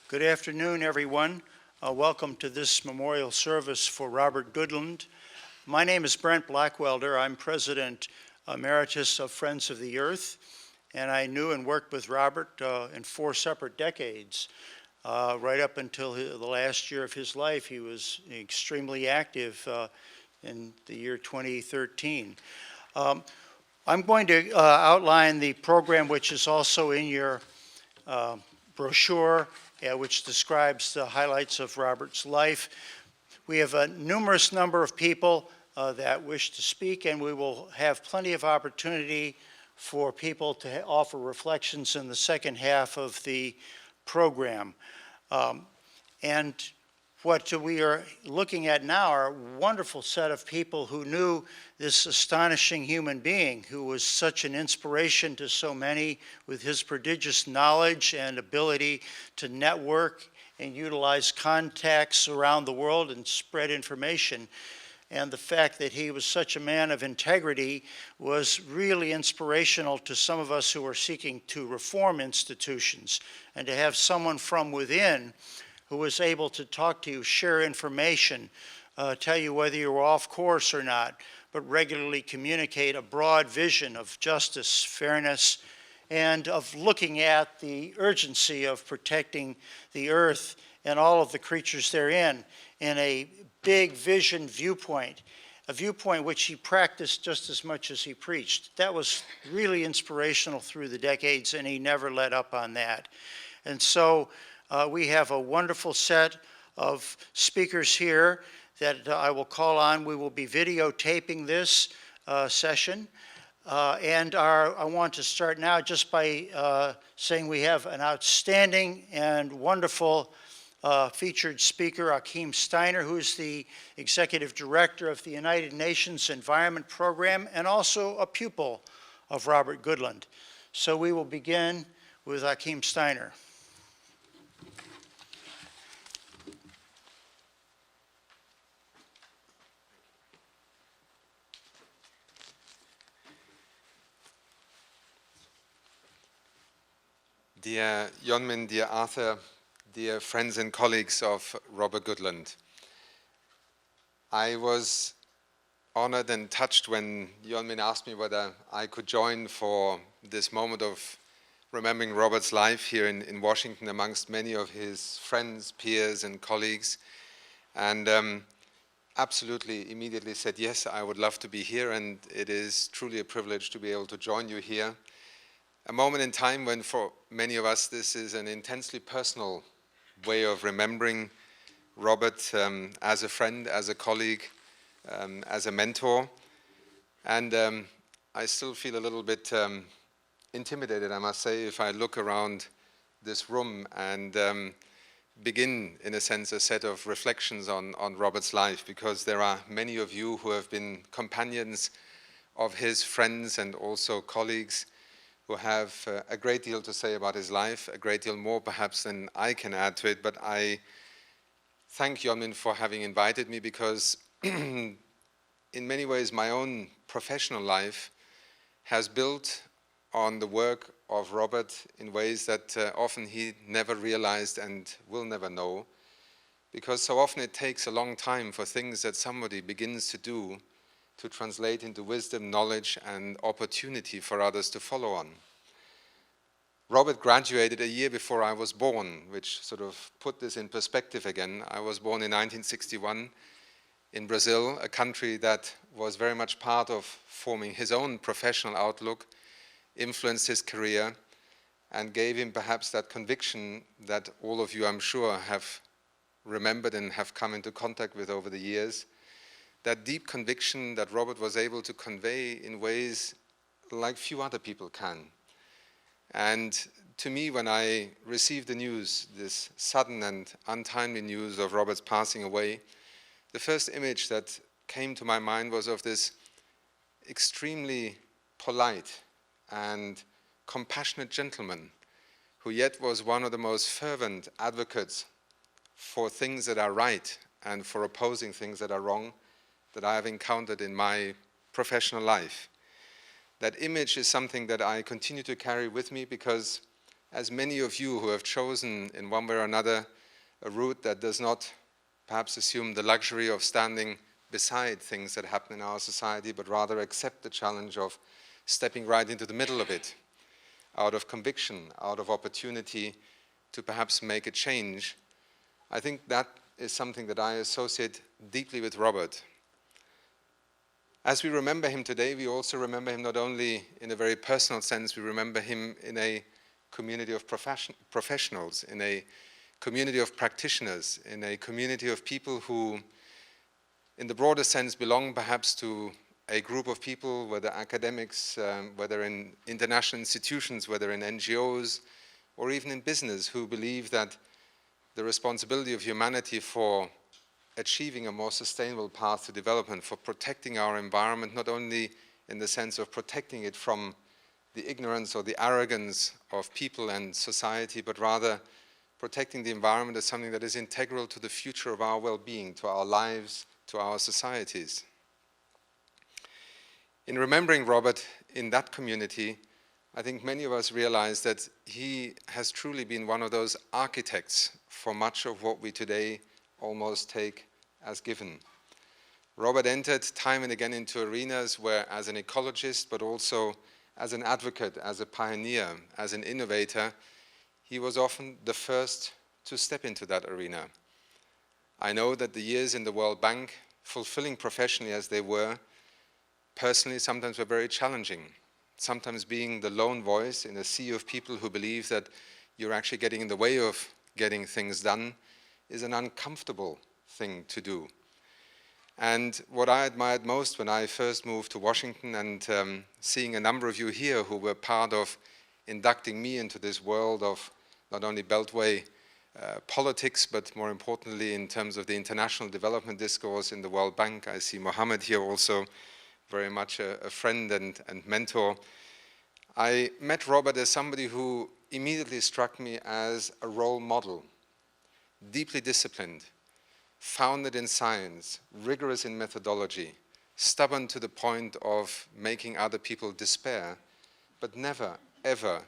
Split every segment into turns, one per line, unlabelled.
Good afternoon, everyone. Welcome to this memorial service for Robert Goodland. My name is Brent Blackwelder. I'm President Emeritus of Friends of the Earth, and I knew and worked with Robert in 4 separate decades. Right up until the last year of his life, he was extremely active in the year 2013. I'm going to outline the program, which is also in your brochure, which describes the highlights of Robert's life. We have a numerous number of people that wish to speak, and we will have plenty of opportunity for people to offer reflections in the second half of the program. And what we are looking at now are a wonderful set of people who knew this astonishing human being who was such an inspiration to so many with his prodigious knowledge and ability to network and utilize contacts around the world and spread information. And the fact that he was such a man of integrity was really inspirational to some of us who are seeking to reform institutions. And to have someone from within who was able to talk to you, share information, tell you whether you were off course or not, but regularly communicate a broad vision of justice, fairness, and of looking at the urgency of protecting the earth and all of the creatures therein in a big vision viewpoint, a viewpoint which he practiced just as much as he preached. That was really inspirational through the decades, and he never let up on that. And so we have a wonderful set of speakers here that I will call on. We will be videotaping this session. I want to start now just by saying we have an outstanding and wonderful featured speaker, Achim Steiner, who is the Executive Director of the United Nations Environment Program and also a pupil of Robert Goodland. So we will begin with Achim Steiner.
Dear Yeonmin, dear Arthur, dear friends and colleagues of Robert Goodland, I was honored and touched when Yeonmin asked me whether I could join for this moment of remembering Robert's life here in Washington amongst many of his friends, peers and colleagues, and absolutely immediately said yes, I would love to be here, and it is truly a privilege to be able to join you here. A moment in time when for many of us this is an intensely personal way of remembering Robert as a friend, as a colleague, as a mentor. And I still feel a little bit intimidated, I must say, if I look around this room and begin, in a sense, a set of reflections on Robert's life, because there are many of you who have been companions of his friends and also colleagues who have a great deal to say about his life, a great deal more perhaps than I can add to it, but I thank Yeonmin for having invited me, because in many ways my own professional life has built on the work of Robert in ways that often he never realized and will never know, because so often it takes a long time for things that somebody begins to do to translate into wisdom, knowledge, and opportunity for others to follow on. Robert graduated a year before I was born, which sort of put this in perspective again. I was born in 1961 in Brazil, a country that was very much part of forming his own professional outlook, influenced his career, and gave him perhaps that conviction that all of you, I'm sure, have remembered and have come into contact with over the years. That deep conviction that Robert was able to convey in ways like few other people can. And to me, when I received the news, this sudden and untimely news of Robert's passing away, the first image that came to my mind was of this extremely polite and compassionate gentleman who yet was one of the most fervent advocates for things that are right and for opposing things that are wrong that I have encountered in my professional life. That image is something that I continue to carry with me, because as many of you who have chosen in one way or another a route that does not perhaps assume the luxury of standing beside things that happen in our society, but rather accept the challenge of stepping right into the middle of it, out of conviction, out of opportunity to perhaps make a change. I think that is something that I associate deeply with Robert. As we remember him today, we also remember him not only in a very personal sense, we remember him in a community of professionals, in a community of practitioners, in a community of people who, in the broader sense, belong perhaps to a group of people, whether academics, whether in international institutions, whether in NGOs, or even in business, who believe that the responsibility of humanity for achieving a more sustainable path to development, for protecting our environment, not only in the sense of protecting it from the ignorance or the arrogance of people and society, but rather protecting the environment as something that is integral to the future of our well-being, to our lives, to our societies. In remembering Robert in that community, I think many of us realize that he has truly been one of those architects for much of what we today almost take as given. Robert entered time and again into arenas where, as an ecologist, but also as an advocate, as a pioneer, as an innovator, he was often the first to step into that arena. I know that the years in the World Bank, fulfilling professionally as they were, personally sometimes were very challenging. Sometimes being the lone voice in a sea of people who believe that you're actually getting in the way of getting things done is an uncomfortable thing to do. And what I admired most when I first moved to Washington, and seeing a number of you here who were part of inducting me into this world of not only Beltway politics, but more importantly in terms of the international development discourse in the World Bank. I see Mohammed here also, very much a friend and mentor. I met Robert as somebody who immediately struck me as a role model, deeply disciplined, founded in science, rigorous in methodology, stubborn to the point of making other people despair, but never, ever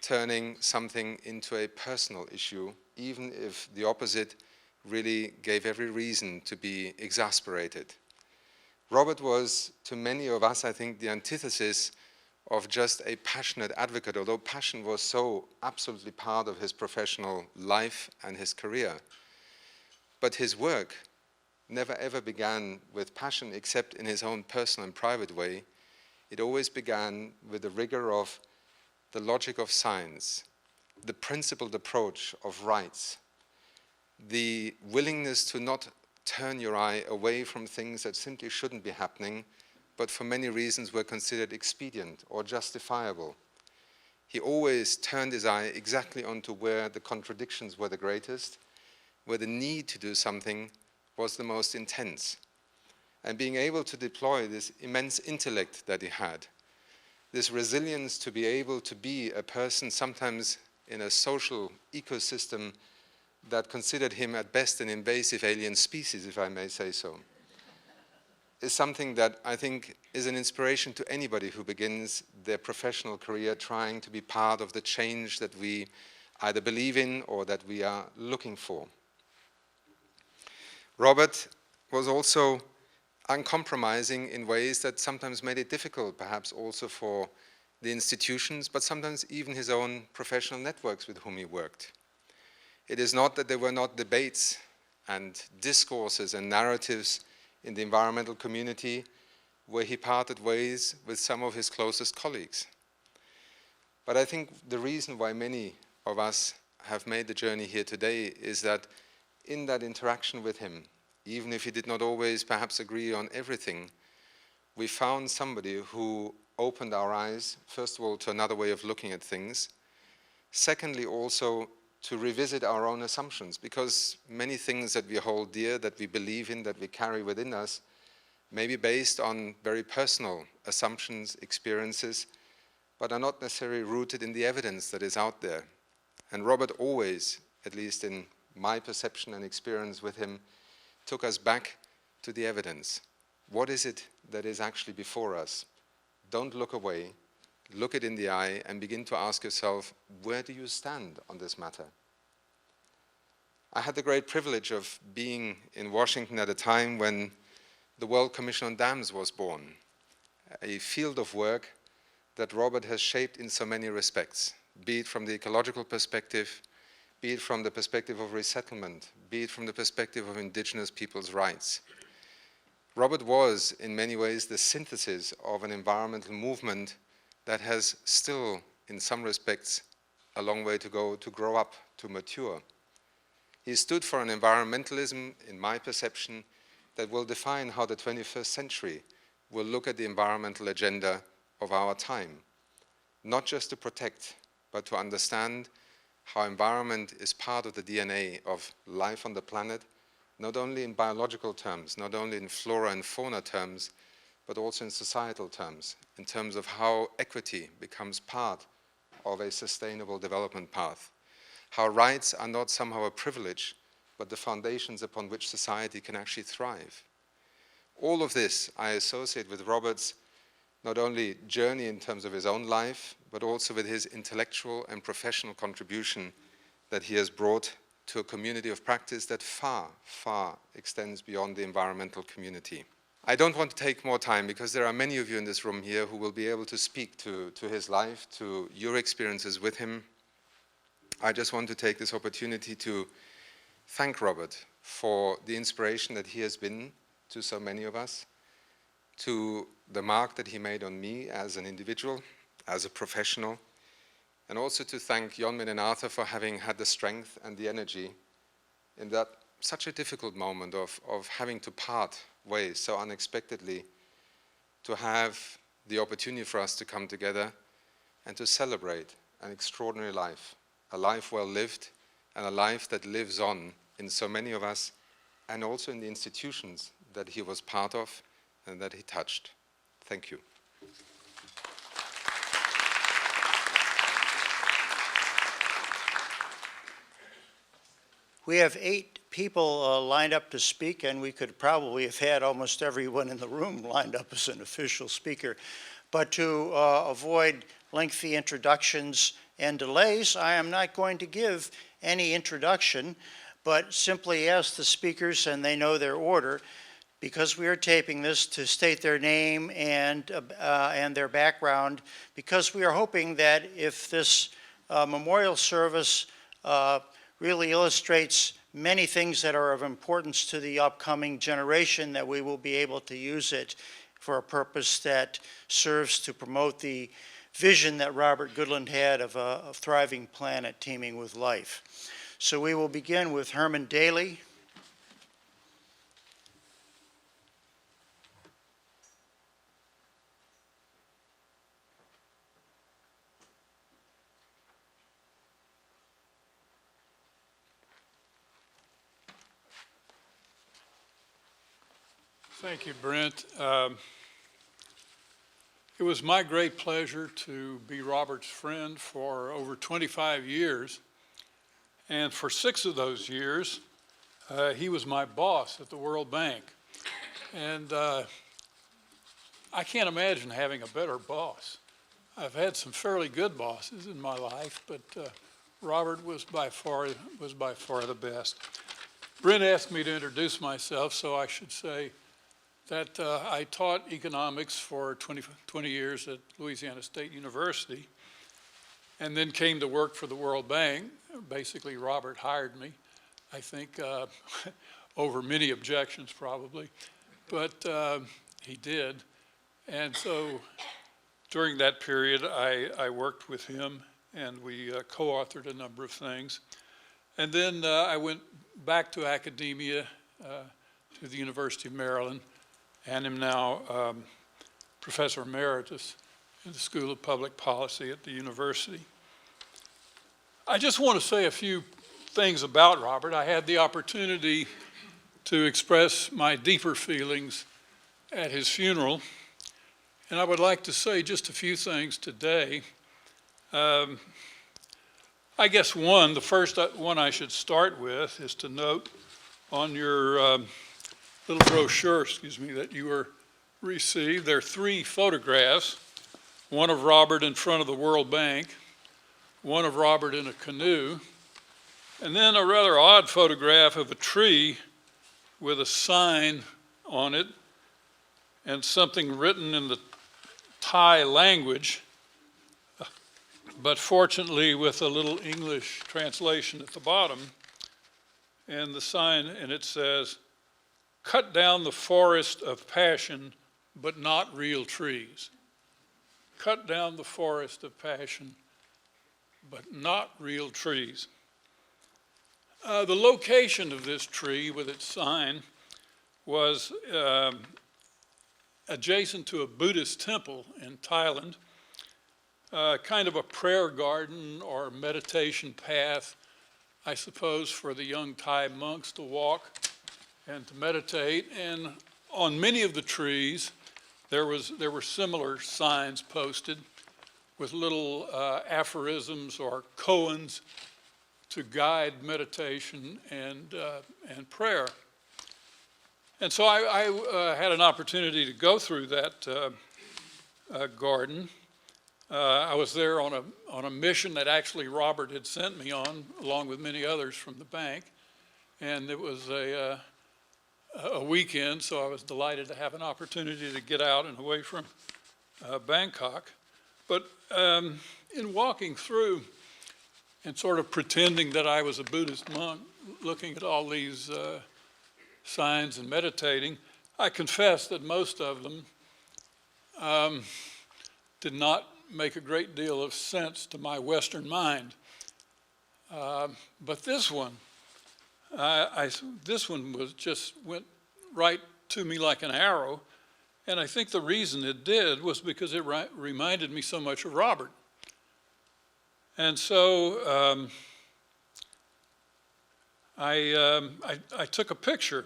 turning something into a personal issue, even if the opposite really gave every reason to be exasperated. Robert was, to many of us, I think, the antithesis of just a passionate advocate, although passion was so absolutely part of his professional life and his career. But his work never ever began with passion except in his own personal and private way. It always began with the rigor of the logic of science, the principled approach of rights, the willingness to not turn your eye away from things that simply shouldn't be happening, but for many reasons were considered expedient or justifiable. He always turned his eye exactly onto where the contradictions were the greatest, where the need to do something was the most intense. And being able to deploy this immense intellect that he had, this resilience to be able to be a person sometimes in a social ecosystem that considered him at best an invasive alien species, if I may say so, is something that I think is an inspiration to anybody who begins their professional career trying to be part of the change that we either believe in or that we are looking for. Robert was also uncompromising in ways that sometimes made it difficult, perhaps also for the institutions, but sometimes even his own professional networks with whom he worked. It is not that there were not debates and discourses and narratives in the environmental community where he parted ways with some of his closest colleagues. But I think the reason why many of us have made the journey here today is that in that interaction with him, even if he did not always perhaps agree on everything, we found somebody who opened our eyes, first of all, to another way of looking at things. Secondly, also to revisit our own assumptions, because many things that we hold dear, that we believe in, that we carry within us, may be based on very personal assumptions, experiences, but are not necessarily rooted in the evidence that is out there. And Robert always, at least in my perception and experience with him, took us back to the evidence. What is it that is actually before us? Don't look away. look it in the eye, and begin to ask yourself, where do you stand on this matter? I had the great privilege of being in Washington at a time when the World Commission on Dams was born, a field of work that Robert has shaped in so many respects, be it from the ecological perspective, be it from the perspective of resettlement, be it from the perspective of indigenous people's rights. Robert was, in many ways, the synthesis of an environmental movement that has still, in some respects, a long way to go to grow up, to mature. He stood for an environmentalism, in my perception, that will define how the 21st century will look at the environmental agenda of our time. Not just to protect, but to understand how environment is part of the DNA of life on the planet, not only in biological terms, not only in flora and fauna terms, but also in societal terms, in terms of how equity becomes part of a sustainable development path, how rights are not somehow a privilege, but the foundations upon which society can actually thrive. All of this I associate with Robert's not only journey in terms of his own life, but also with his intellectual and professional contribution that he has brought to a community of practice that far, far extends beyond the environmental community. I don't want to take more time because there are many of you in this room here who will be able to speak to his life, to your experiences with him. I just want to take this opportunity to thank Robert for the inspiration that he has been to so many of us, to the mark that he made on me as an individual, as a professional, and also to thank Yeonmin and Arthur for having had the strength and the energy in that such a difficult moment of having to part ways so unexpectedly, to have the opportunity for us to come together and to celebrate an extraordinary life, a life well lived, and a life that lives on in so many of us, and also in the institutions that he was part of and that he touched. Thank you.
We have 8 people lined up to speak, and we could probably have had almost everyone in the room lined up as an official speaker. But to avoid lengthy introductions and delays, I am not going to give any introduction, but simply ask the speakers, and they know their order, because we are taping this, to state their name and their background, because we are hoping that if this memorial service really illustrates many things that are of importance to the upcoming generation, that we will be able to use it for a purpose that serves to promote the vision that Robert Goodland had of a thriving planet teeming with life. So we will begin with Herman Daly.
Thank you, Brent. It was my great pleasure to be Robert's friend for over 25 years. And for 6 of those years, he was my boss at the World Bank. And I can't imagine having a better boss. I've had some fairly good bosses in my life, but Robert was by far the best. Brent asked me to introduce myself, so I should say that I taught economics for 20 years at Louisiana State University, and then came to work for the World Bank. Basically, Robert hired me, I think, over many objections probably, but he did. And so during that period, I worked with him, and we co-authored a number of things. And then I went back to academia, to the University of Maryland, and am now Professor Emeritus in the School of Public Policy at the university. I just want to say a few things about Robert. I had the opportunity to express my deeper feelings at his funeral, and I would like to say just a few things today. I guess the first one I should start with is to note on your little brochure, that you received, there are 3 photographs one of Robert in front of the World Bank, one of Robert in a canoe, and then a rather odd photograph of a tree with a sign on it and something written in the Thai language, but fortunately with a little English translation at the bottom. And the sign, and it says, "Cut down the forest of passion, but not real trees." Cut down the forest of passion, but not real trees. The location of this tree with its sign was adjacent to a Buddhist temple in Thailand, kind of a prayer garden or meditation path, I suppose, for the young Thai monks to walk and to meditate. And on many of the trees, there were similar signs posted with little aphorisms or koans to guide meditation and prayer. And so I had an opportunity to go through that garden. I was there on a mission that actually Robert had sent me on, along with many others from the bank. And it was a weekend, so I was delighted to have an opportunity to get out and away from Bangkok. But in walking through and sort of pretending that I was a Buddhist monk, looking at all these signs and meditating, I confess that most of them did not make a great deal of sense to my Western mind. But this one, this one went right to me like an arrow, and I think the reason it did was because it reminded me so much of Robert. And so I took a picture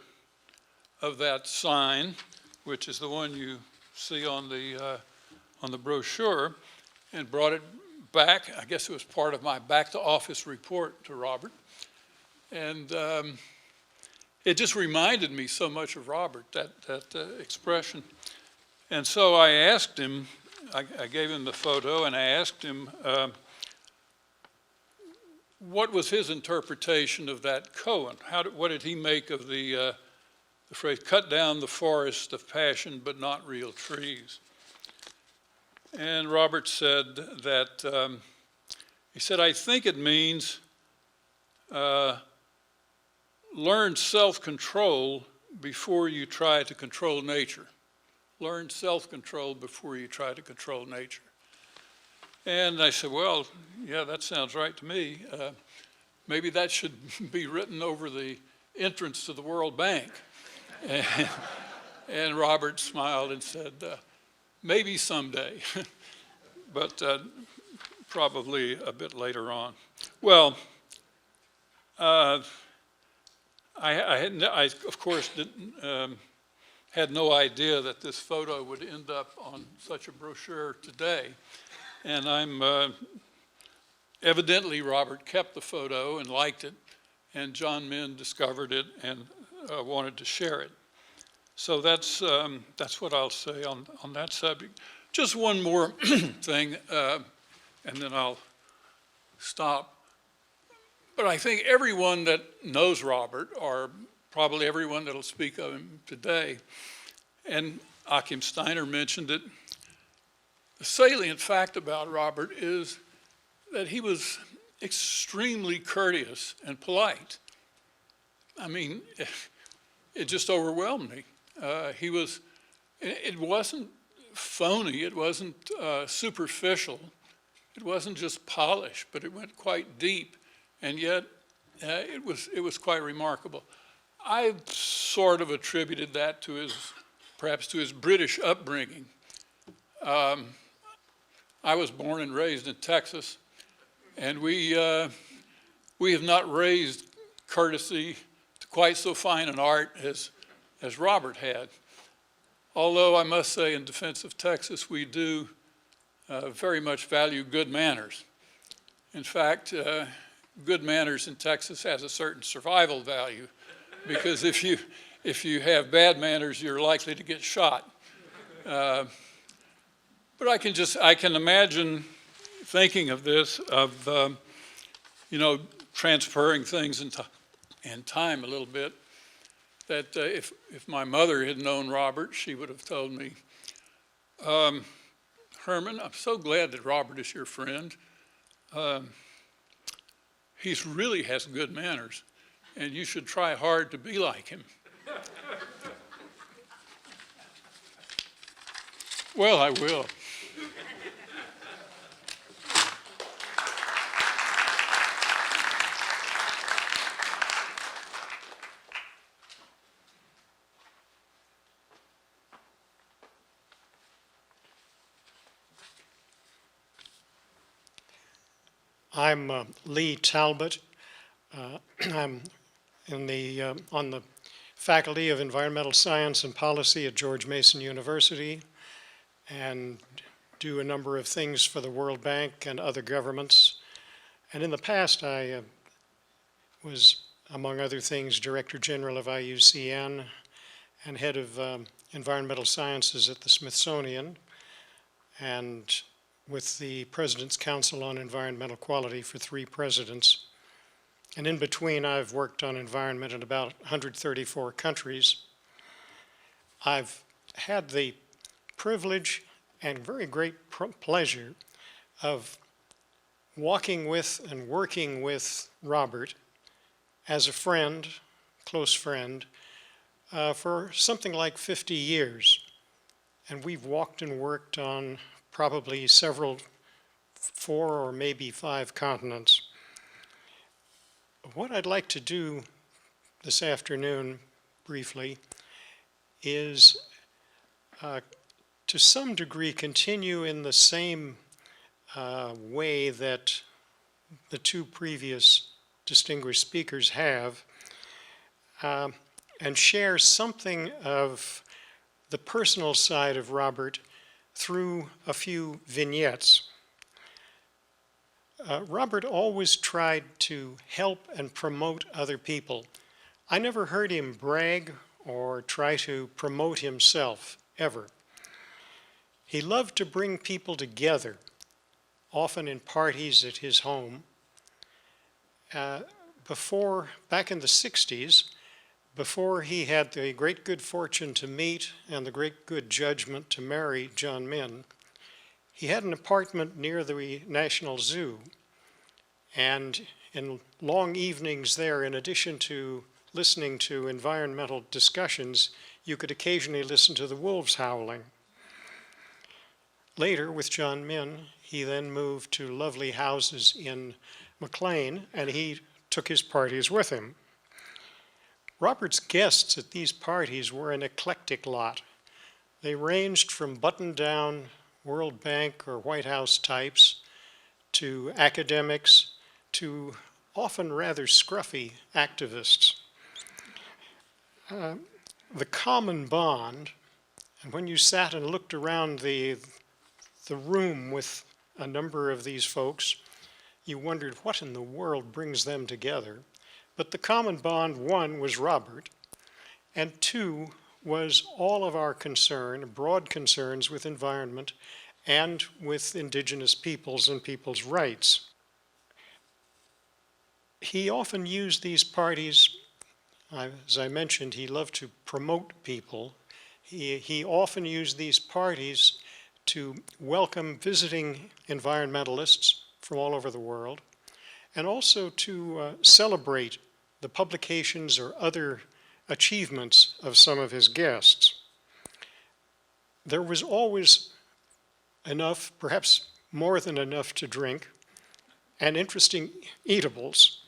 of that sign, which is the one you see on the brochure, and brought it back. I guess it was part of my back to office report to Robert. And it just reminded me so much of Robert, that expression. And so I asked him, I gave him the photo, and I asked him what was his interpretation of that koan? What did he make of the phrase, "Cut down the forest of passion, but not real trees"? And Robert said that, he said, "I think it means learn self-control before you try to control nature. Learn self-control before you try to control nature." And I said, well, yeah, that sounds right to me. Maybe that should be written over the entrance to the World Bank. And Robert smiled and said, maybe someday, but probably a bit later on. Well, I of course had no idea that this photo would end up on such a brochure today. And evidently Robert kept the photo and liked it, and John Min discovered it and wanted to share it. So that's what I'll say on that subject. Just one more thing, and then I'll stop. But I think everyone that knows Robert, or probably everyone that'll speak of him today, and Achim Steiner mentioned it, the salient fact about Robert is that he was extremely courteous and polite. I mean, it just overwhelmed me. It wasn't phony, it wasn't superficial, it wasn't just polished, but it went quite deep, and yet it was quite remarkable. I sort of attributed that to perhaps to his British upbringing. I was born and raised in Texas, and we have not raised courtesy to quite so fine an art as Robert had. Although I must say, in defense of Texas, we do very much value good manners. In fact, good manners in Texas has a certain survival value, because if you have bad manners, you're likely to get shot. But I can imagine thinking of this, of, transferring things in time a little bit, that if my mother had known Robert, she would have told me, Herman, I'm so glad that Robert is your friend. He really has good manners, and you should try hard to be like him. Well, I will.
I'm Lee Talbot. I'm on the faculty of Environmental Science and Policy at George Mason University and do a number of things for the World Bank and other governments. And in the past, I was, among other things, Director General of IUCN and head of environmental sciences at the Smithsonian, and with the President's Council on Environmental Quality for 3 presidents. And in between, I've worked on environment in about 134 countries. I've had the privilege and very great pleasure of walking with and working with Robert as a friend, close friend, for something like 50 years. And we've walked and worked on probably 4 or maybe 5 continents. What I'd like to do this afternoon, briefly, is to some degree continue in the same way that the 2 previous distinguished speakers have, and share something of the personal side of Robert through a few vignettes. Robert always tried to help and promote other people. I never heard him brag or try to promote himself, ever. He loved to bring people together, often in parties at his home. Back in the 60s, before he had the great good fortune to meet and the great good judgment to marry John Min, he had an apartment near the National Zoo. And in long evenings there, in addition to listening to environmental discussions, you could occasionally listen to the wolves howling. Later, with John Min, he then moved to lovely houses in McLean, and he took his parties with him. Robert's guests at these parties were an eclectic lot. They ranged from button-down World Bank or White House types to academics to often rather scruffy activists. The common bond, and when you sat and looked around the room with a number of these folks, you wondered what in the world brings them together. But the common bond, 1, was Robert, and 2 was all of our broad concerns with environment and with indigenous peoples and people's rights. He often used these parties, as I mentioned, he loved to promote people. He often used these parties to welcome visiting environmentalists from all over the world, and also to celebrate the publications or other achievements of some of his guests. There was always enough, perhaps more than enough, to drink, and interesting eatables.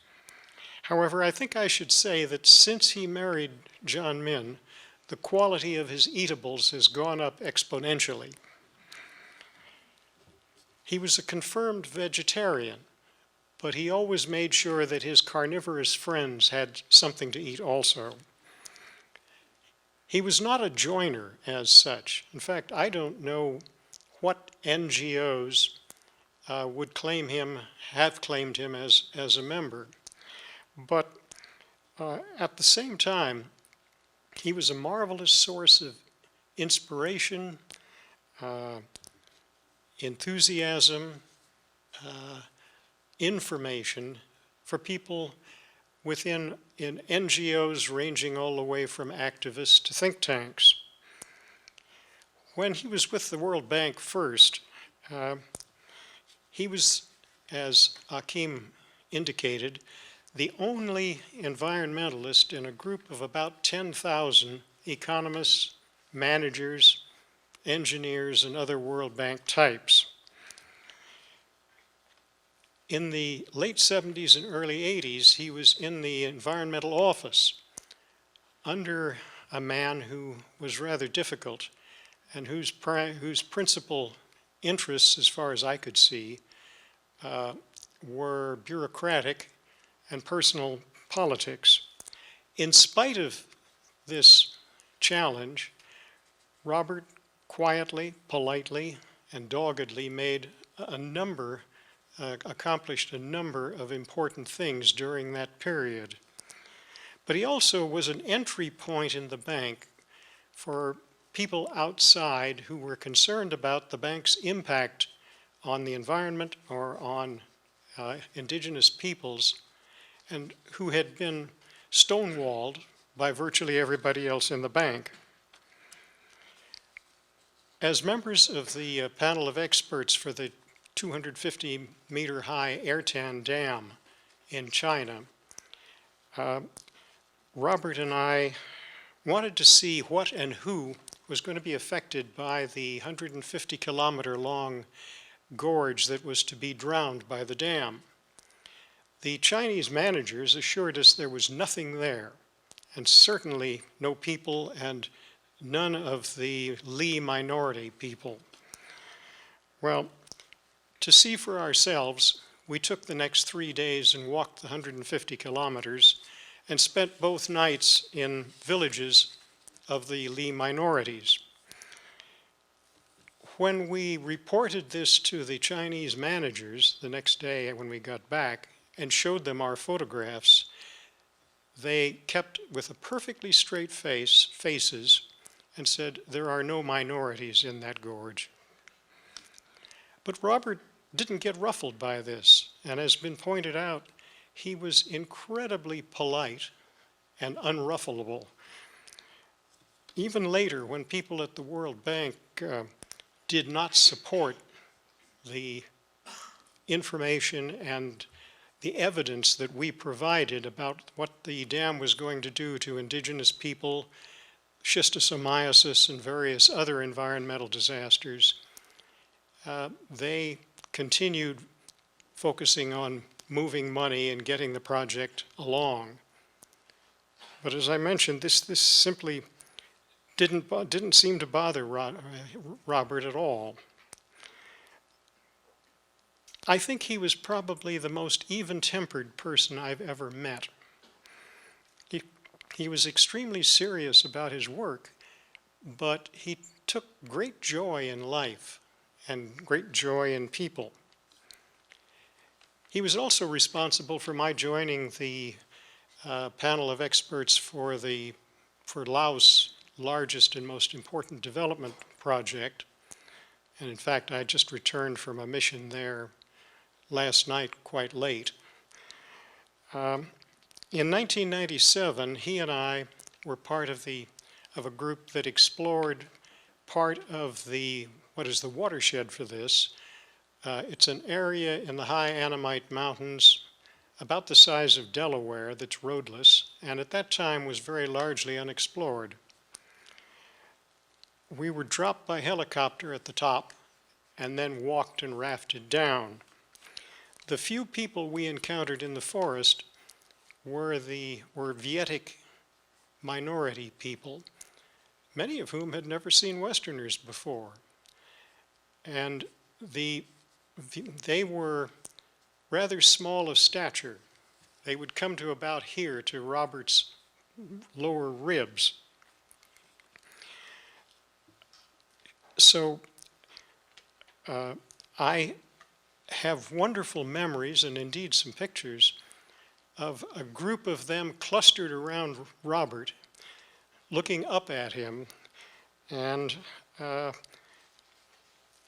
However, I think I should say that since he married John Min, the quality of his eatables has gone up exponentially. He was a confirmed vegetarian, but he always made sure that his carnivorous friends had something to eat also. He was not a joiner as such. In fact, I don't know what NGOs would have claimed him as a member. But at the same time, he was a marvelous source of inspiration, enthusiasm, information for people within in NGOs ranging all the way from activists to think tanks. When he was with the World Bank first, he was, as Achim indicated, the only environmentalist in a group of about 10,000 economists, managers, engineers, and other World Bank types. In the late 70s and early 80s, he was in the environmental office under a man who was rather difficult and whose principal interests, as far as I could see, were bureaucratic and personal politics. In spite of this challenge, Robert quietly, politely, and doggedly accomplished a number of important things during that period. But he also was an entry point in the bank for people outside who were concerned about the bank's impact on the environment or on indigenous peoples, and who had been stonewalled by virtually everybody else in the bank. As members of the panel of experts for the 250-meter-high Ertan Dam in China, Robert and I wanted to see what and who was going to be affected by the 150-kilometer-long gorge that was to be drowned by the dam. The Chinese managers assured us there was nothing there, and certainly no people and none of the Li minority people. Well, to see for ourselves, we took the next 3 days and walked the 150 kilometers and spent both nights in villages of the Li minorities. When we reported this to the Chinese managers the next day when we got back and showed them our photographs, they kept with a perfectly straight faces and said, there are no minorities in that gorge. But Robert didn't get ruffled by this, and as been pointed out, he was incredibly polite and unruffleable. Even later, when people at the World Bank did not support the information and the evidence that we provided about what the dam was going to do to indigenous people, schistosomiasis, and various other environmental disasters, they continued focusing on moving money and getting the project along. But as I mentioned, this simply didn't seem to bother Robert at all. I think he was probably the most even-tempered person I've ever met. He was extremely serious about his work, but he took great joy in life and great joy in people. He was also responsible for my joining the panel of experts for Laos' largest and most important development project. And in fact, I just returned from a mission there last night quite late. In 1997, he and I were part of a group that explored part of what is the watershed for this. It's an area in the high Annamite Mountains about the size of Delaware that's roadless, and at that time was very largely unexplored. We were dropped by helicopter at the top and then walked and rafted down. The few people we encountered in the forest were Vietic minority people, many of whom had never seen Westerners before. And they were rather small of stature. They would come to about here, to Robert's lower ribs. So I have wonderful memories, and indeed some pictures, of a group of them clustered around Robert, looking up at him. And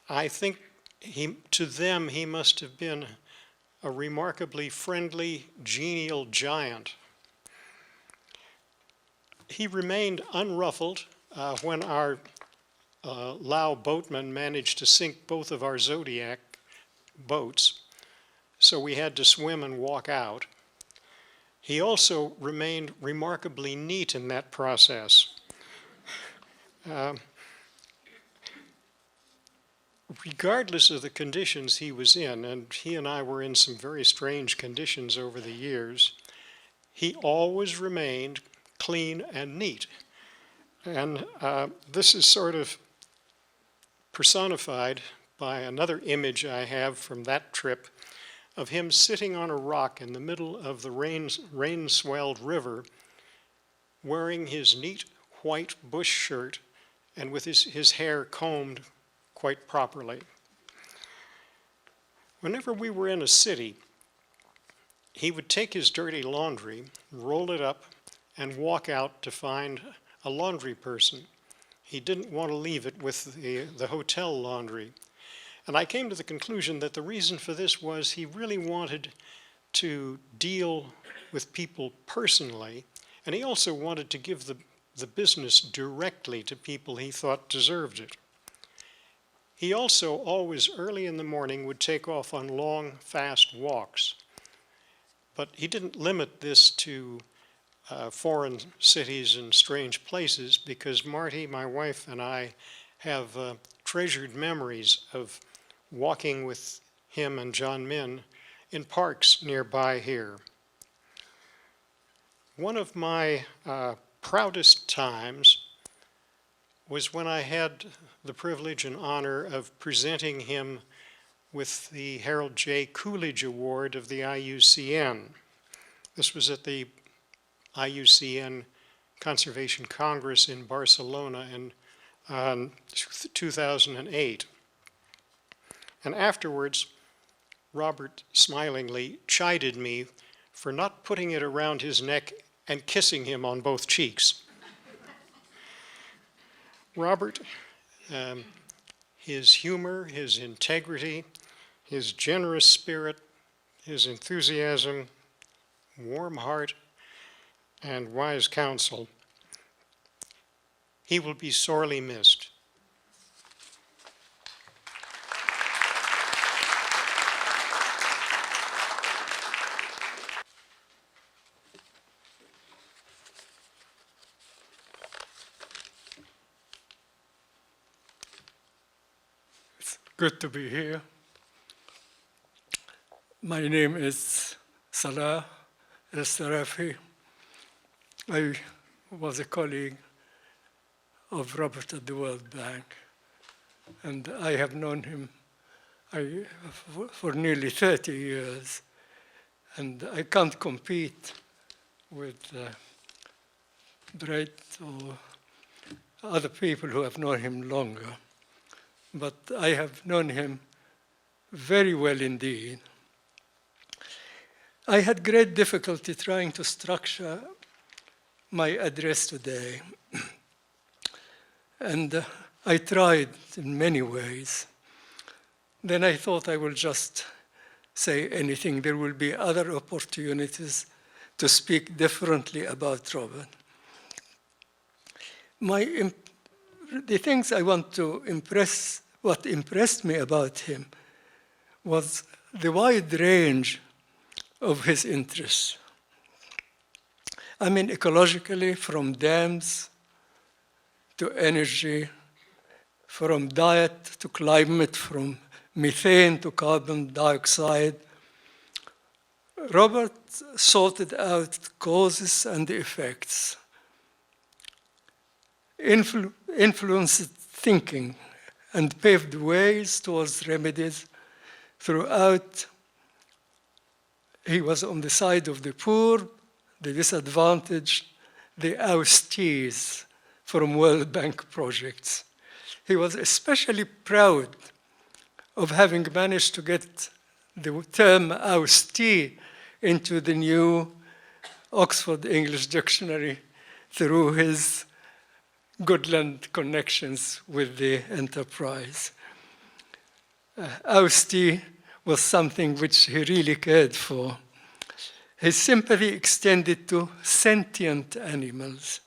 I think To them, he must have been a remarkably friendly, genial giant. He remained unruffled when our Lao boatman managed to sink both of our Zodiac boats, so we had to swim and walk out. He also remained remarkably neat in that process. Regardless of the conditions he was in, and he and I were in some very strange conditions over the years, he always remained clean and neat. And this is sort of personified by another image I have from that trip of him sitting on a rock in the middle of the rain-swelled river, wearing his neat white bush shirt and with his hair combed quite properly. Whenever we were in a city, he would take his dirty laundry, roll it up, and walk out to find a laundry person. He didn't want to leave it with the hotel laundry. And I came to the conclusion that the reason for this was he really wanted to deal with people personally, and he also wanted to give the business directly to people he thought deserved it. He also always early in the morning would take off on long, fast walks. But he didn't limit this to foreign cities and strange places, because Marty, my wife, and I have treasured memories of walking with him and John Min in parks nearby here. One of my proudest times was when I had the privilege and honor of presenting him with the Harold J. Coolidge Award of the IUCN. This was at the IUCN Conservation Congress in Barcelona in 2008. And afterwards, Robert smilingly chided me for not putting it around his neck and kissing him on both cheeks. Robert, his humor, his integrity, his generous spirit, his enthusiasm, warm heart, and wise counsel, he will be sorely missed.
Good to be here. My name is Salah El-Sarafi. I was a colleague of Robert at the World Bank, and I have known him for nearly 30 years, and I can't compete with Brett or other people who have known him longer. But I have known him very well indeed. I had great difficulty trying to structure my address today. And I tried in many ways. Then I thought I will just say anything. There will be other opportunities to speak differently about Robert. The things I want to impress, what impressed me about him was the wide range of his interests. I mean, ecologically, from dams to energy, from diet to climate, from methane to carbon dioxide. Robert sorted out causes and effects, influenced thinking, and paved ways towards remedies throughout. He was on the side of the poor, the disadvantaged, the austees from World Bank projects. He was especially proud of having managed to get the term austee into the new Oxford English Dictionary through his Goodland connections with the enterprise. Austie was something which he really cared for. His sympathy extended to sentient animals,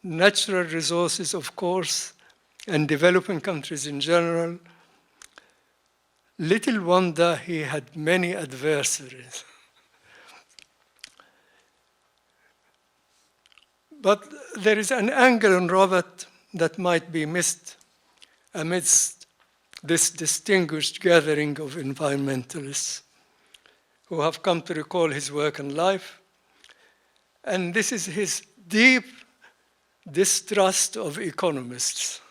natural resources, of course, and developing countries in general. Little wonder he had many adversaries. But there is an angle on Robert that might be missed amidst this distinguished gathering of environmentalists who have come to recall his work and life. And this is his deep distrust of economists,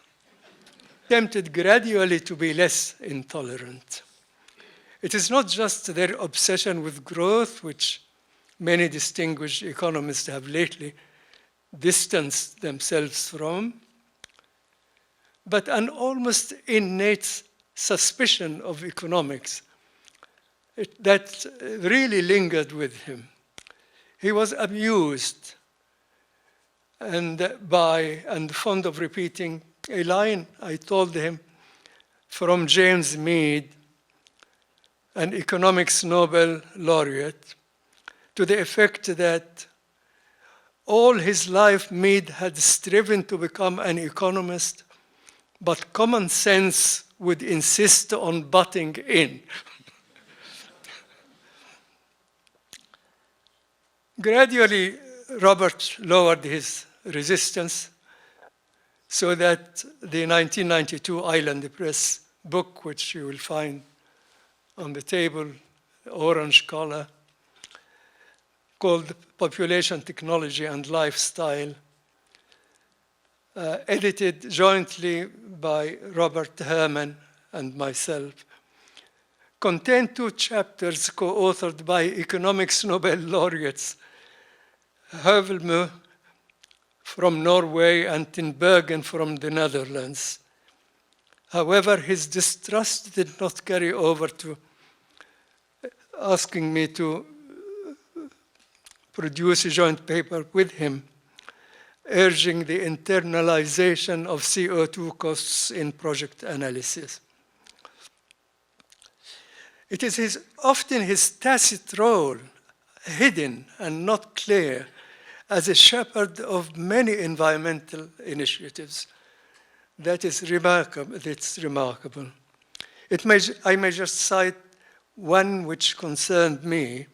tempted gradually to be less intolerant. It is not just their obsession with growth, which many distinguished economists have lately distanced themselves from, but an almost innate suspicion of economics that really lingered with him. He was amused and fond of repeating a line I told him from James Mead, an economics Nobel laureate, to the effect that all his life Mead had striven to become an economist, but common sense would insist on butting in. Gradually, Robert lowered his resistance so that the 1992 Island Press book, which you will find on the table, orange color, called Population, Technology, and Lifestyle, edited jointly by Robert Herman and myself, contained 2 chapters co-authored by economics Nobel laureates Heuvelme from Norway and Tinbergen from the Netherlands. However, his distrust did not carry over to asking me to produce a joint paper with him, urging the internalization of CO2 costs in project analysis. It is often his tacit role, hidden and not clear, as a shepherd of many environmental initiatives that is remarkable. It's remarkable. I may just cite one which concerned me.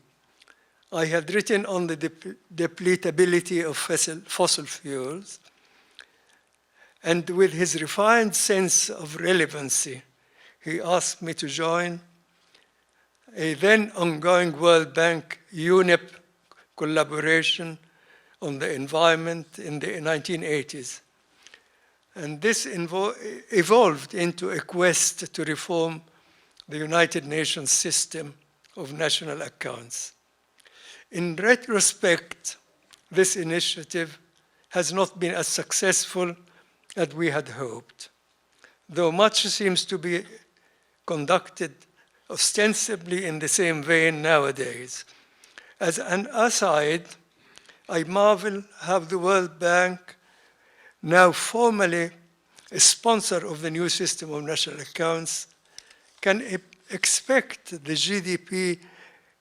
I had written on the depletability of fossil fuels, and with his refined sense of relevancy, he asked me to join a then ongoing World Bank UNEP collaboration on the environment in the 1980s. And this evolved into a quest to reform the United Nations system of national accounts. In retrospect, this initiative has not been as successful as we had hoped, though much seems to be conducted ostensibly in the same vein nowadays. As an aside, I marvel how the World Bank, now formally a sponsor of the new system of national accounts, can expect the GDP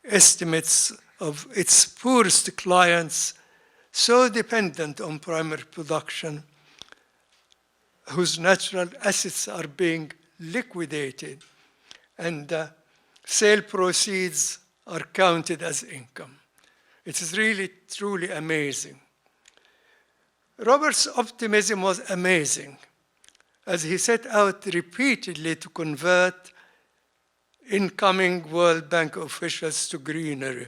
estimates of its poorest clients, so dependent on primary production, whose natural assets are being liquidated and sale proceeds are counted as income. It is really, truly amazing. Robert's optimism was amazing, as he set out repeatedly to convert incoming World Bank officials to greenery.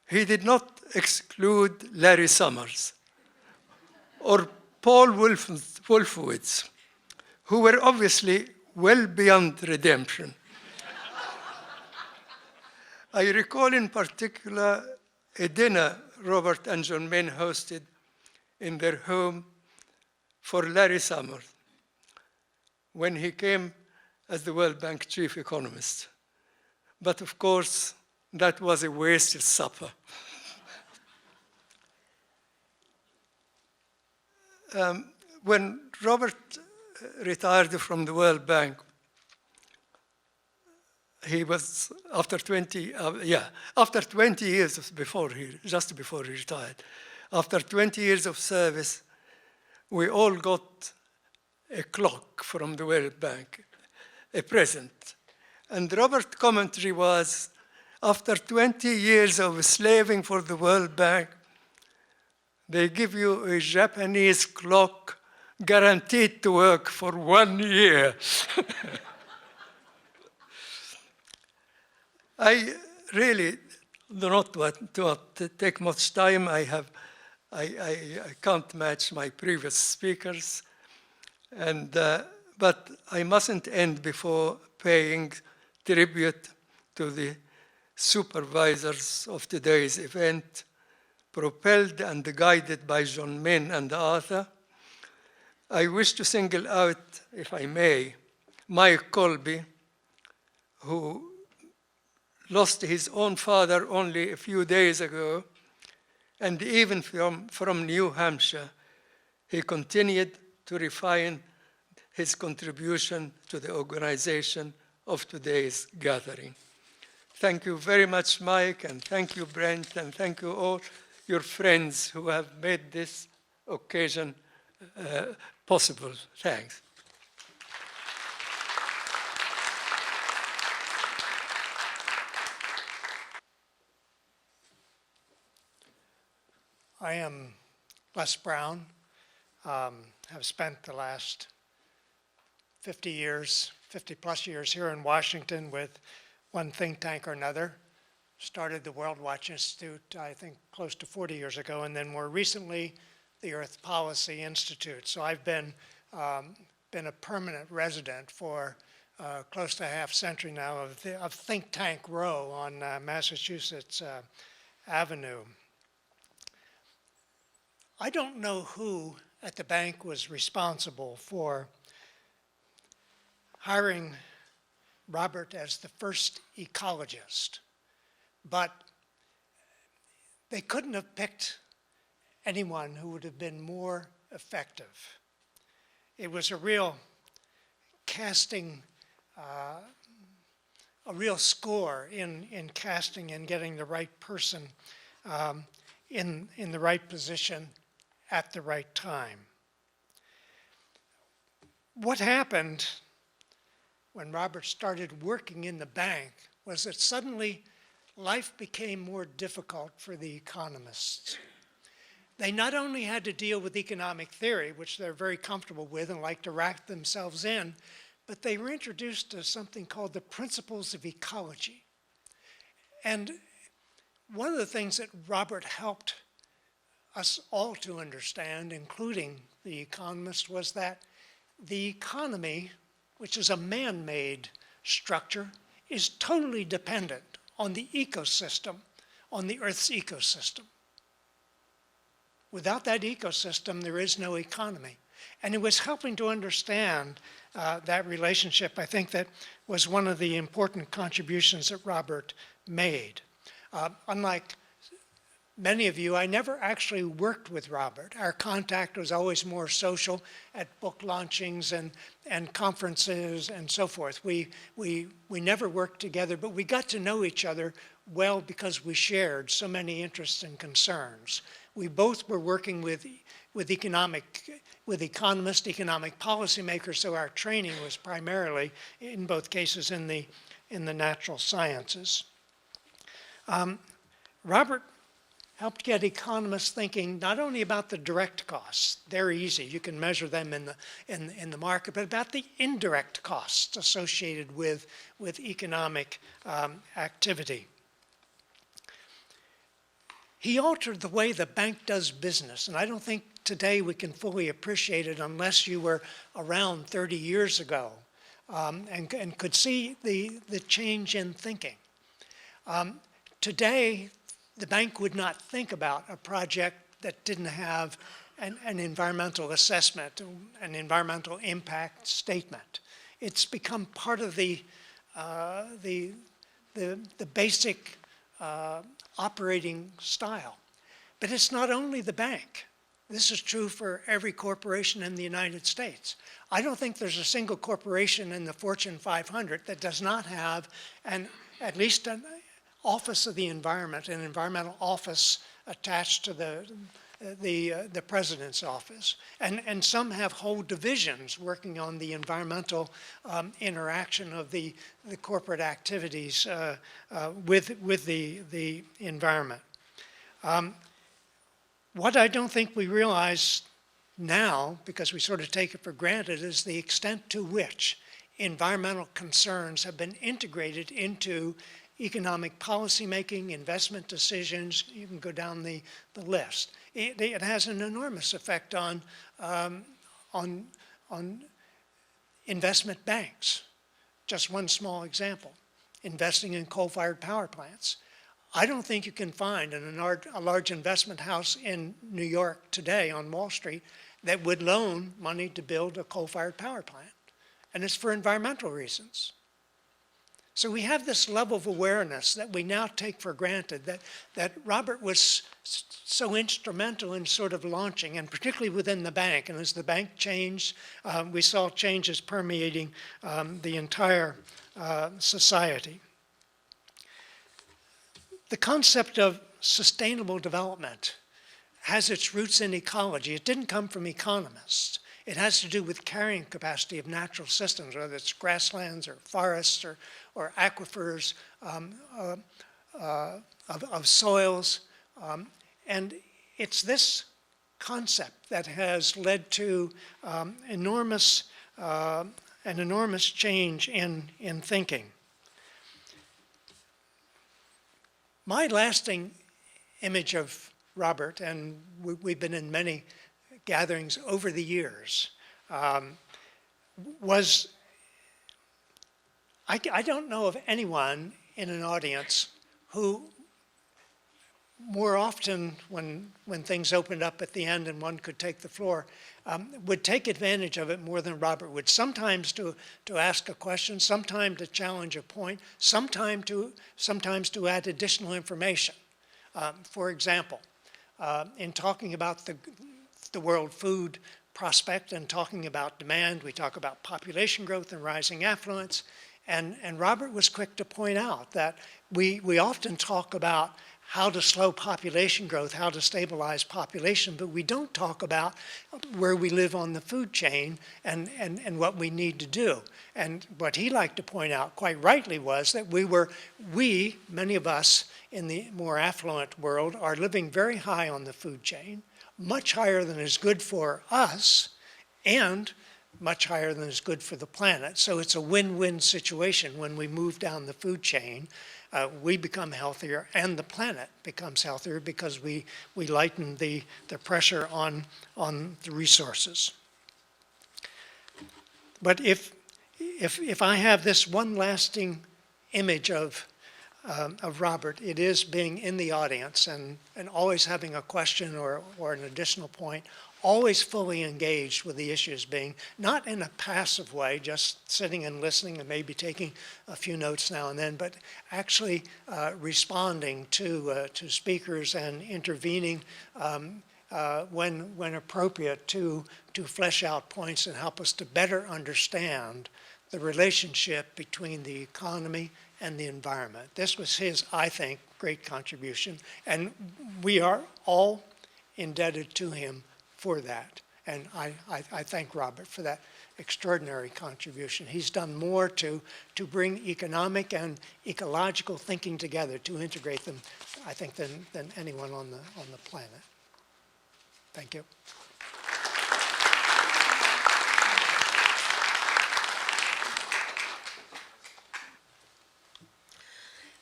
He did not exclude Larry Summers or Paul Wolfowitz, who were obviously well beyond redemption. I recall in particular a dinner Robert and John Main hosted in their home for Larry Summers when he came as the World Bank chief economist. But of course, that was a wasted supper. When Robert retired from the World Bank. He was, after 20 years just before he retired, after 20 years of service, we all got a clock from the World Bank, a present. And Robert's commentary was, after 20 years of slaving for the World Bank, they give you a Japanese clock guaranteed to work for 1 year. I really do not want to take much time. I can't match my previous speakers, but I mustn't end before paying tribute to the supervisors of today's event, propelled and guided by John Min and Arthur. I wish to single out, if I may, Mike Colby, who lost his own father only a few days ago, and even from New Hampshire, he continued to refine his contribution to the organization of today's gathering. Thank you very much, Mike, and thank you, Brent, and thank you all your friends who have made this occasion possible. Thanks.
I am Les Brown. Have spent the last 50 plus years here in Washington with one think tank or another. Started the World Watch Institute, I think, close to 40 years ago, and then more recently, the Earth Policy Institute. So I've been a permanent resident for close to a half century now of Think Tank Row on Massachusetts Avenue. I don't know who at the bank was responsible for hiring Robert as the first ecologist, but they couldn't have picked anyone who would have been more effective. It was a real casting, a real score in casting and getting the right person in the right position at the right time. What happened when Robert started working in the bank was that suddenly life became more difficult for the economists. They not only had to deal with economic theory, which they're very comfortable with and like to wrap themselves in, but they were introduced to something called the principles of ecology. And one of the things that Robert helped us all to understand, including the economists, was that the economy, which is a man-made structure, is totally dependent on the ecosystem, on the Earth's ecosystem. Without that ecosystem, there is no economy. And it was helping to understand that relationship, I think, that was one of the important contributions that Robert made. Unlike many of you, I never actually worked with Robert. Our contact was always more social at book launchings and conferences and so forth. We never worked together, but we got to know each other well because we shared so many interests and concerns. We both were working with economists, economic policymakers, so our training was primarily, in both cases, in the natural sciences. Robert helped get economists thinking not only about the direct costs, they're easy, you can measure them in the market, but about the indirect costs associated with economic activity. He altered the way the bank does business, and I don't think today we can fully appreciate it unless you were around 30 years ago and could see the change in thinking. Today, the bank would not think about a project that didn't have an environmental assessment, an environmental impact statement. It's become part of the basic operating style. But it's not only the bank.
This is true for every corporation in the United States. I don't think there's a single corporation in the Fortune 500 that does not have at least an office of the environment, an environmental office attached to the president's office. And some have whole divisions working on the environmental interaction of the corporate activities with the environment. What I don't think we realize now, because we sort of take it for granted, is the extent to which environmental concerns have been integrated into economic policy making, investment decisions. You can go down the list. It has an enormous effect on investment banks. Just one small example, investing in coal-fired power plants. I don't think you can find a large investment house in New York today on Wall Street that would loan money to build a coal-fired power plant. And it's for environmental reasons. So we have this level of awareness that we now take for granted that Robert was so instrumental in sort of launching, and particularly within the bank. And as the bank changed, we saw changes permeating the entire society. The concept of sustainable development has its roots in ecology. It didn't come from economists. It has to do with carrying capacity of natural systems, whether it's grasslands or forests or aquifers of soils. And it's this concept that has led to an enormous change in thinking. My lasting image of Robert, and we've been in many gatherings over the years, was I don't know of anyone in an audience who more often when things opened up at the end and one could take the floor, would take advantage of it more than Robert would. Sometimes to ask a question, sometimes to challenge a point, sometimes to add additional information. For example, in talking about the world food prospect and talking about demand, we talk about population growth and rising affluence. And Robert was quick to point out that we often talk about how to slow population growth, how to stabilize population, but we don't talk about where we live on the food chain and what we need to do. And what he liked to point out quite rightly was that many of us in the more affluent world are living very high on the food chain, much higher than is good for us and much higher than is good for the planet. So it's a win-win situation when we move down the food chain. We become healthier and the planet becomes healthier because we lighten the pressure on the resources. But if I have this one lasting image of Robert, it is being in the audience and always having a question or an additional point, always fully engaged with the issues, being not in a passive way, just sitting and listening and maybe taking a few notes now and then, but actually responding to speakers and intervening when appropriate to flesh out points and help us to better understand the relationship between the economy and the environment. This was his, I think, great contribution, and we are all indebted to him for that. And I thank Robert for that extraordinary contribution. He's done more to bring economic and ecological thinking together, to integrate them, I think, than anyone on the planet. Thank you.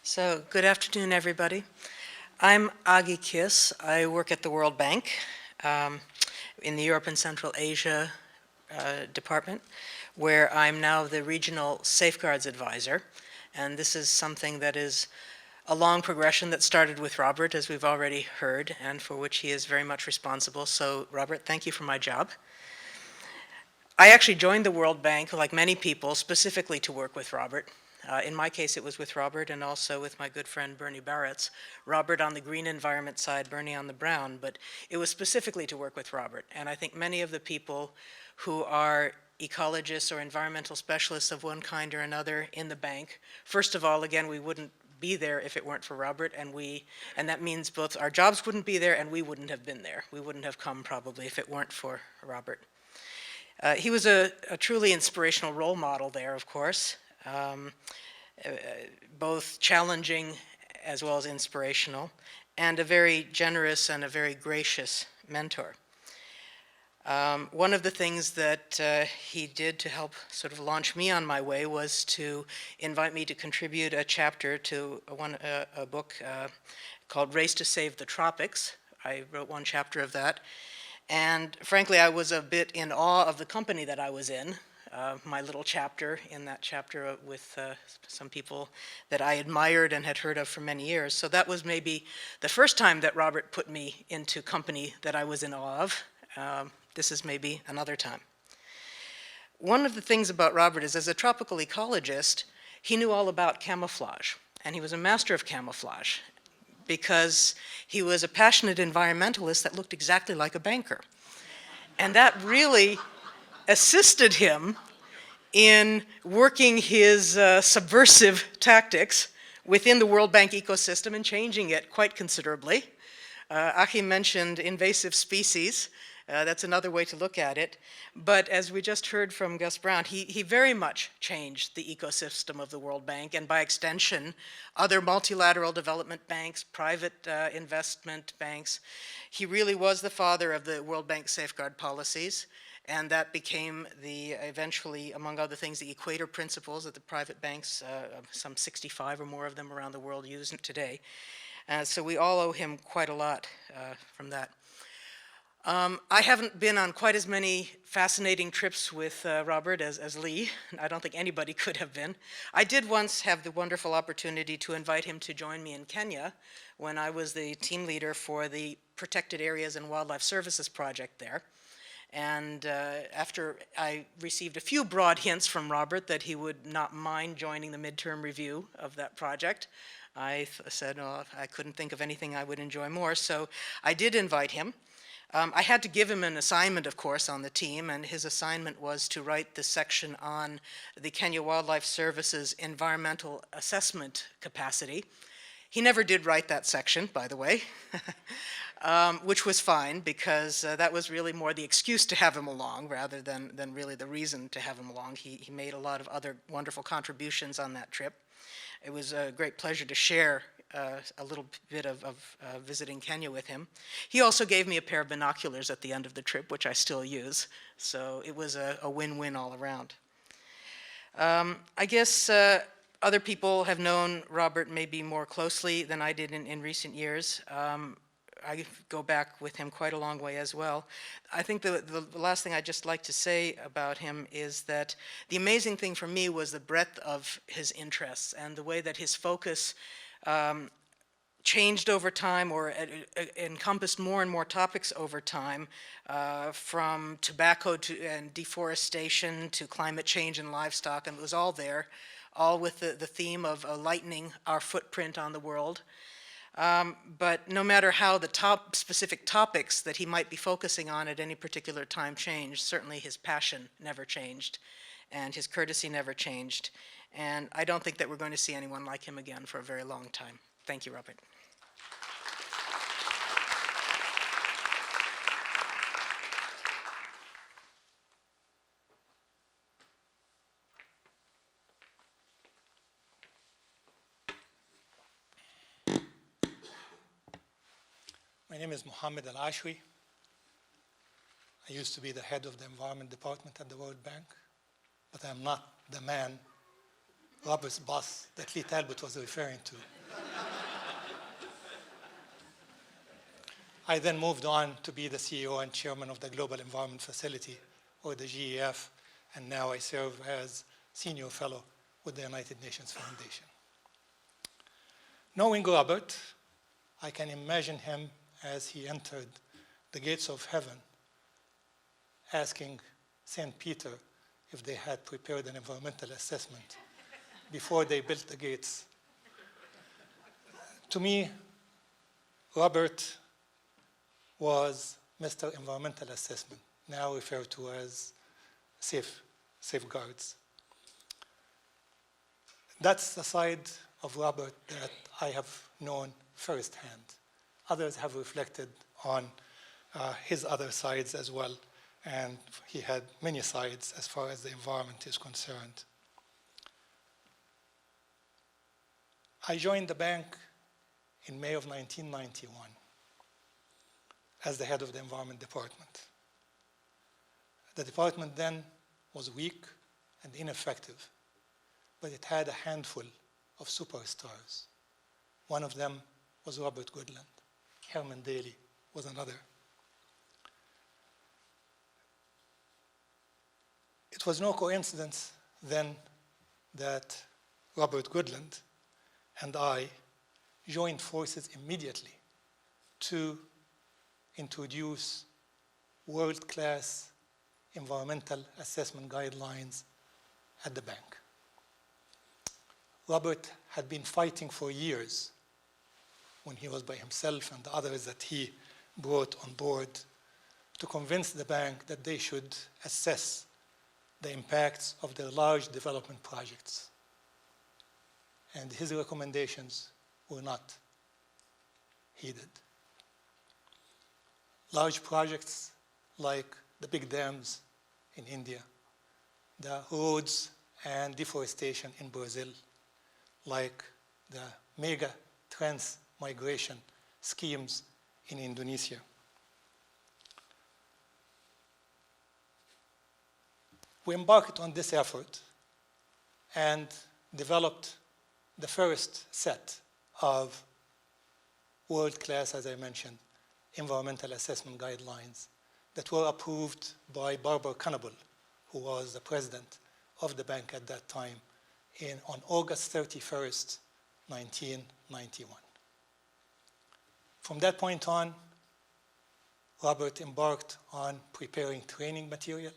So, good afternoon, everybody. I'm Agi Kiss. I work at the World Bank in the Europe and Central Asia department, where I'm now the Regional Safeguards Advisor. And this is something that is a long progression that started with Robert, as we've already heard, and for which he is very much responsible. So, Robert, thank you for my job. I actually joined the World Bank, like many people, specifically to work with Robert. In my case, it was with Robert and also with my good friend Bernie Barretts. Robert on the green environment side, Bernie on the brown, but it was specifically to work with Robert. And I think many of the people who are ecologists or environmental specialists of one kind or another in the bank, first of all, again, we wouldn't be there if it weren't for Robert, and that means both our jobs wouldn't be there and we wouldn't have been there. We wouldn't have come probably if it weren't for Robert. He was a truly inspirational role model there, of course, both challenging as well as inspirational, and a very generous and a very gracious mentor. One of the things that he did to help sort of launch me on my way was to invite me to contribute a chapter to a book called Race to Save the Tropics. I wrote one chapter of that. And frankly, I was a bit in awe of the company that I was in, my little chapter in that chapter with some people that I admired and had heard of for many years. So that was maybe the first time that Robert put me into company that I was in awe of. This is maybe another time. One of the things about Robert is, as a tropical ecologist, he knew all about camouflage, and he was a master of camouflage because he was a passionate environmentalist that looked exactly like a banker. And that really assisted him in working his subversive tactics within the World Bank ecosystem and changing it quite considerably. Achim mentioned invasive species. That's another way to look at it. But as we just heard from Gus Brown, he very much changed the ecosystem of the World Bank, and by extension, other multilateral development banks, private investment banks. He really was the father of the World Bank safeguard policies, and that became eventually, among other things, the Equator Principles that the private banks, some 65 or more of them around the world, use today. So we all owe him quite a lot from that. I haven't been on quite as many fascinating trips with Robert as Lee. I don't think anybody could have been. I did once have the wonderful opportunity to invite him to join me in Kenya when I was the team leader for the Protected Areas and Wildlife Services project there. And after I received a few broad hints from Robert that he would not mind joining the midterm review of that project, I said, oh, I couldn't think of anything I would enjoy more, so I did invite him. I had to give him an assignment, of course, on the team, and his assignment was to write the section on the Kenya Wildlife Service's environmental assessment capacity. He never did write that section, by the way, which was fine, because that was really more the excuse to have him along rather than really the reason to have him along. He made a lot of other wonderful contributions on that trip. It was a great pleasure to share a little bit of visiting Kenya with him. He also gave me a pair of binoculars at the end of the trip, which I still use, so it was a win-win all around. I guess other people have known Robert maybe more closely than I did in recent years. I go back with him quite a long way as well. I think the last thing I'd just like to say about him is that the amazing thing for me was the breadth of his interests and the way that his focus changed over time, or encompassed more and more topics over time, from tobacco and deforestation to climate change and livestock, and it was all there, all with the theme of lightening our footprint on the world. But no matter how the specific topics that he might be focusing on at any particular time changed, certainly his passion never changed, and his courtesy never changed. And I don't think that we're going to see anyone like him again for a very long time. Thank you, Robert.
My name is Mohammed Al-Ashwi. I used to be the head of the Environment Department at the World Bank, but I'm not the man, Robert's boss, that Lee Talbot was referring to. I then moved on to be the CEO and chairman of the Global Environment Facility, or the GEF, and now I serve as senior fellow with the United Nations Foundation. Knowing Robert, I can imagine him as he entered the gates of heaven, asking St. Peter if they had prepared an environmental assessment before they built the gates. To me, Robert was Mr. Environmental Assessment, now referred to as safeguards. That's the side of Robert that I have known firsthand. Others have reflected on his other sides as well, and he had many sides as far as the environment is concerned. I joined the bank in May of 1991 as the head of the environment department. The department then was weak and ineffective, but it had a handful of superstars. One of them was Robert Goodland. Herman Daly was another. It was no coincidence then that Robert Goodland and I joined forces immediately to introduce world-class environmental assessment guidelines at the bank. Robert had been fighting for years when he was by himself and the others that he brought on board to convince the bank that they should assess the impacts of their large development projects. And his recommendations were not heeded. Large projects like the big dams in India, the roads and deforestation in Brazil, like the mega transmigration schemes in Indonesia. We embarked on this effort and developed the first set of world-class, as I mentioned, environmental assessment guidelines that were approved by Barbara Cannibal, who was the president of the bank at that time, on August 31st, 1991. From that point on, Robert embarked on preparing training material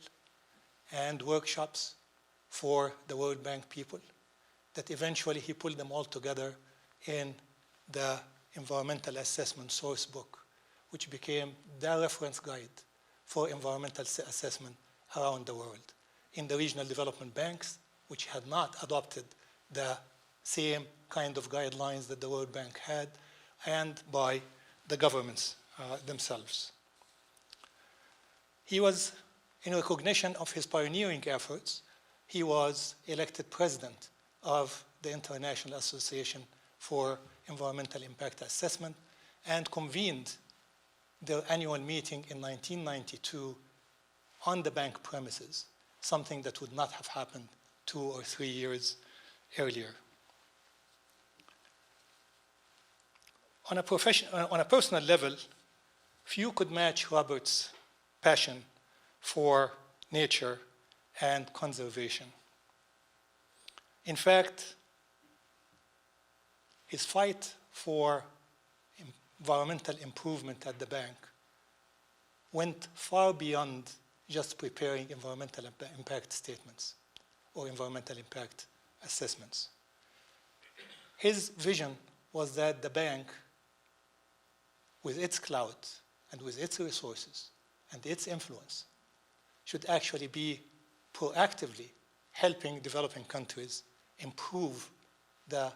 and workshops for the World Bank people that eventually he pulled them all together in the Environmental Assessment Source Book, which became the reference guide for environmental assessment around the world. In the regional development banks, which had not adopted the same kind of guidelines that the World Bank had, and by the governments themselves. He was, in recognition of his pioneering efforts, he was elected president of the International Association for Environmental Impact Assessment and convened their annual meeting in 1992 on the bank premises, something that would not have happened 2 or 3 years earlier. On a personal level, few could match Robert's passion for nature and conservation. In fact, his fight for environmental improvement at the bank went far beyond just preparing environmental impact statements or environmental impact assessments. His vision was that the bank, with its clout and with its resources and its influence, should actually be proactively helping developing countries improve the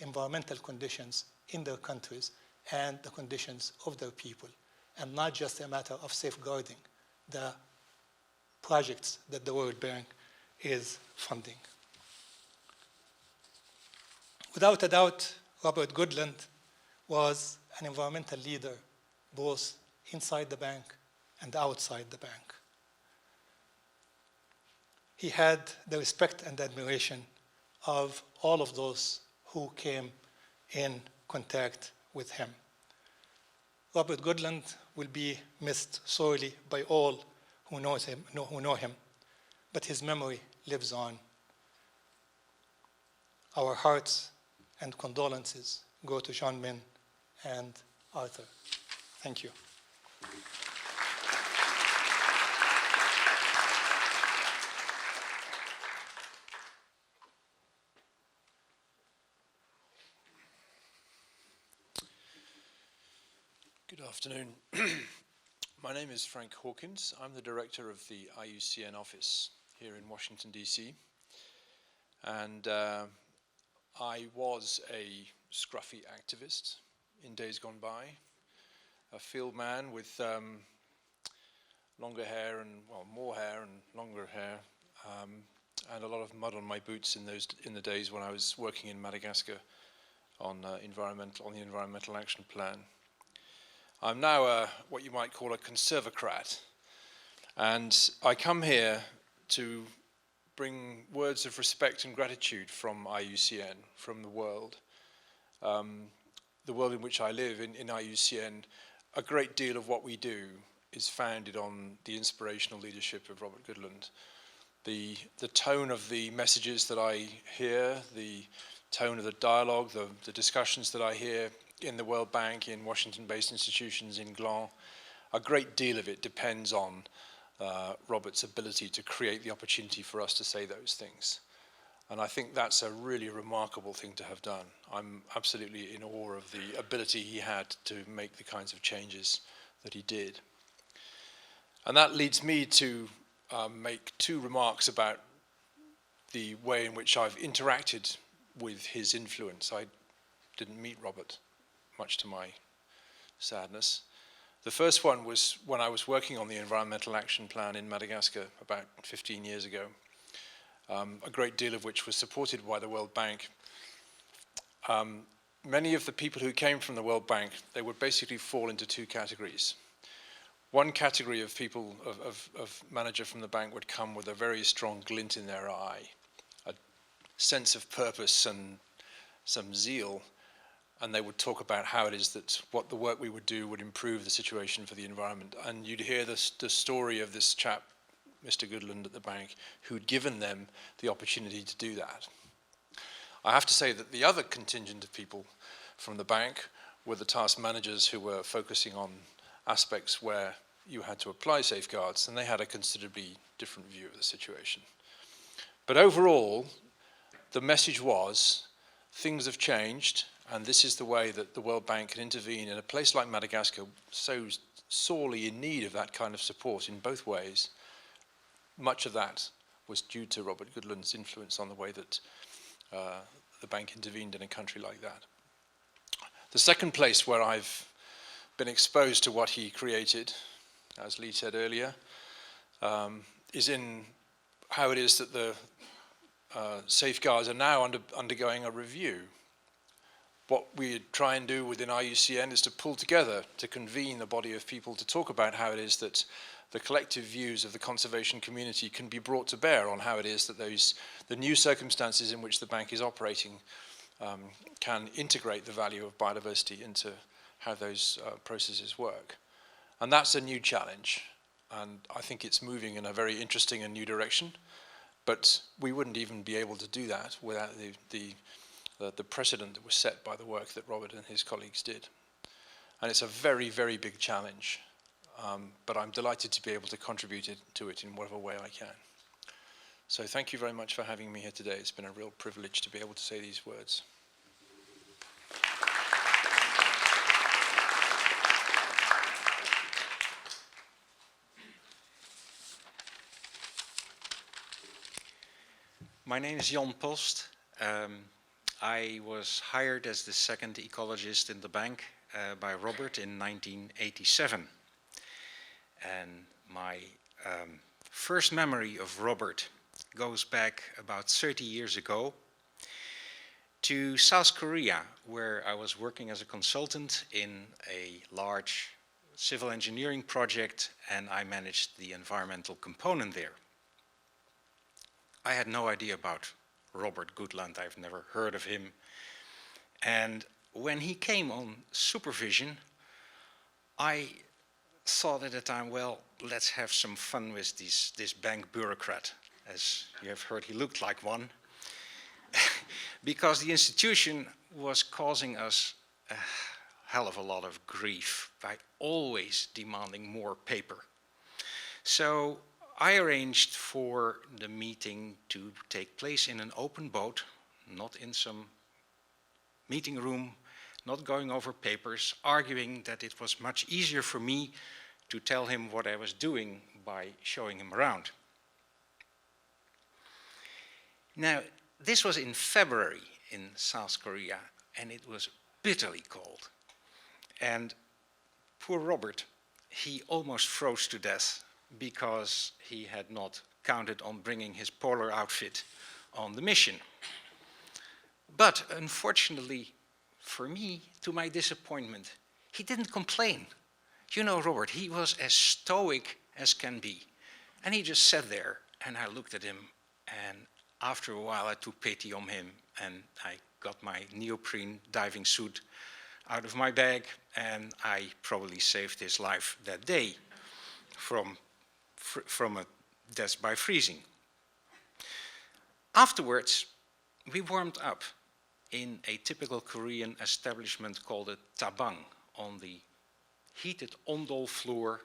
environmental conditions in their countries and the conditions of their people, and not just a matter of safeguarding the projects that the World Bank is funding. Without a doubt, Robert Goodland was an environmental leader both inside the bank and outside the bank. He had the respect and admiration of all of those who came in contact with him. Robert Goodland will be missed sorely by all who know him, but his memory lives on. Our hearts and condolences go to Jean Min and Arthur. Thank you.
Good afternoon. My name is Frank Hawkins. I'm the director of the IUCN office here in Washington, D.C. And I was a scruffy activist in days gone by, a field man with longer hair and, well, more hair and longer hair, and a lot of mud on my boots in the days when I was working in Madagascar on the Environmental Action Plan. I'm now what you might call a conservocrat, and I come here to bring words of respect and gratitude from IUCN, from the world in which I live. In IUCN, a great deal of what we do is founded on the inspirational leadership of Robert Goodland. The tone of the messages that I hear, the tone of the dialogue, the discussions that I hear in the World Bank, in Washington-based institutions, in Gland, a great deal of it depends on Robert's ability to create the opportunity for us to say those things. And I think that's a really remarkable thing to have done. I'm absolutely in awe of the ability he had to make the kinds of changes that he did. And that leads me to make two remarks about the way in which I've interacted with his influence. I didn't meet Robert, much to my sadness. The first one was when I was working on the Environmental Action Plan in Madagascar about 15 years ago, a great deal of which was supported by the World Bank. Many of the people who came from the World Bank, they would basically fall into two categories. One category of people, of manager from the bank, would come with a very strong glint in their eye, a sense of purpose and some zeal, and they would talk about how it is that what the work we would do would improve the situation for the environment. And you'd hear the story of this chap, Mr. Goodland at the bank, who'd given them the opportunity to do that. I have to say that the other contingent of people from the bank were the task managers who were focusing on aspects where you had to apply safeguards, and they had a considerably different view of the situation. But overall, the message was, things have changed, and this is the way that the World Bank can intervene in a place like Madagascar, so sorely in need of that kind of support in both ways. Much of that was due to Robert Goodland's influence on the way that the bank intervened in a country like that. The second place where I've been exposed to what he created, as Lee said earlier, is in how it is that the safeguards are now undergoing a review. What we try and do within IUCN is to pull together, to convene a body of people to talk about how it is that the collective views of the conservation community can be brought to bear on how it is that the new circumstances in which the bank is operating can integrate the value of biodiversity into how those processes work. And that's a new challenge, and I think it's moving in a very interesting and new direction, but we wouldn't even be able to do that without the precedent that was set by the work that Robert and his colleagues did. And it's a very, very big challenge, but I'm delighted to be able to contribute to it in whatever way I can. So thank you very much for having me here today. It's been a real privilege to be able to say these words.
My name is Jan Post. I was hired as the second ecologist in the bank by Robert in 1987. And my first memory of Robert goes back about 30 years ago to South Korea, where I was working as a consultant in a large civil engineering project, and I managed the environmental component there. I had no idea about Robert Goodland. I've never heard of him. And when he came on supervision, I thought at the time, well, let's have some fun with this bank bureaucrat. As you have heard, he looked like one. Because the institution was causing us a hell of a lot of grief by always demanding more paper. So I arranged for the meeting to take place in an open boat, not in some meeting room, not going over papers, arguing that it was much easier for me to tell him what I was doing by showing him around. Now, this was in February in South Korea, and it was bitterly cold. And poor Robert, he almost froze to death because he had not counted on bringing his polar outfit on the mission. But unfortunately for me, to my disappointment, he didn't complain. You know, Robert, he was as stoic as can be. And he just sat there, and I looked at him, and after a while I took pity on him, and I got my neoprene diving suit out of my bag, and I probably saved his life that day from a death by freezing. Afterwards, we warmed up in a typical Korean establishment called a tabang on the heated ondol floor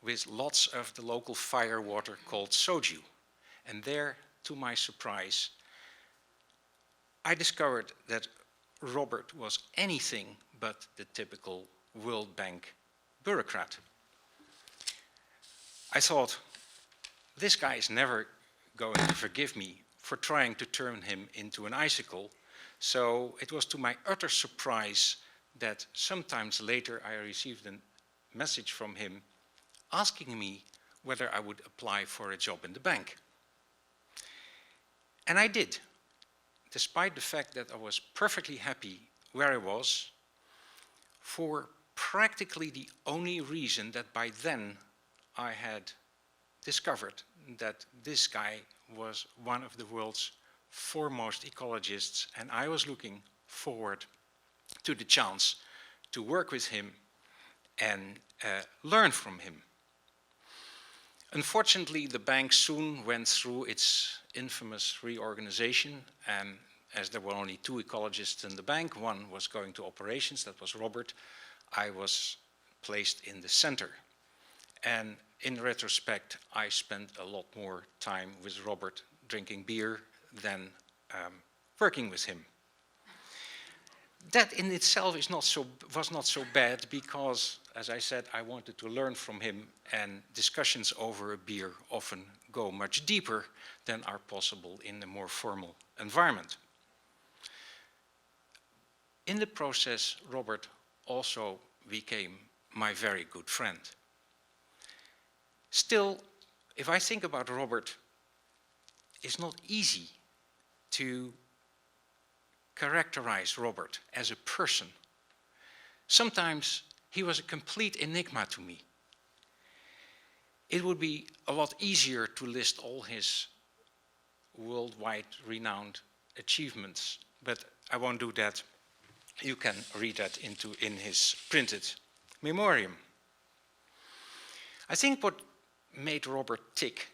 with lots of the local fire water called soju. And there, to my surprise, I discovered that Robert was anything but the typical World Bank bureaucrat. I thought, this guy is never going to forgive me for trying to turn him into an icicle. So it was to my utter surprise that sometimes later I received a message from him asking me whether I would apply for a job in the bank. And I did, despite the fact that I was perfectly happy where I was, for practically the only reason that by then I had discovered that this guy was one of the world's foremost ecologists, and I was looking forward to the chance to work with him and learn from him. Unfortunately, the bank soon went through its infamous reorganization, and as there were only 2 ecologists in the bank, one was going to operations, that was Robert. I was placed in the center. And in retrospect, I spent a lot more time with Robert drinking beer than working with him. That in itself was not so bad because, as I said, I wanted to learn from him, and discussions over a beer often go much deeper than are possible in a more formal environment. In the process, Robert also became my very good friend. Still, if I think about Robert, it's not easy to characterize Robert as a person. Sometimes he was a complete enigma to me. It would be a lot easier to list all his worldwide renowned achievements, but I won't do that. You can read that in his printed memoriam. I think what made Robert tick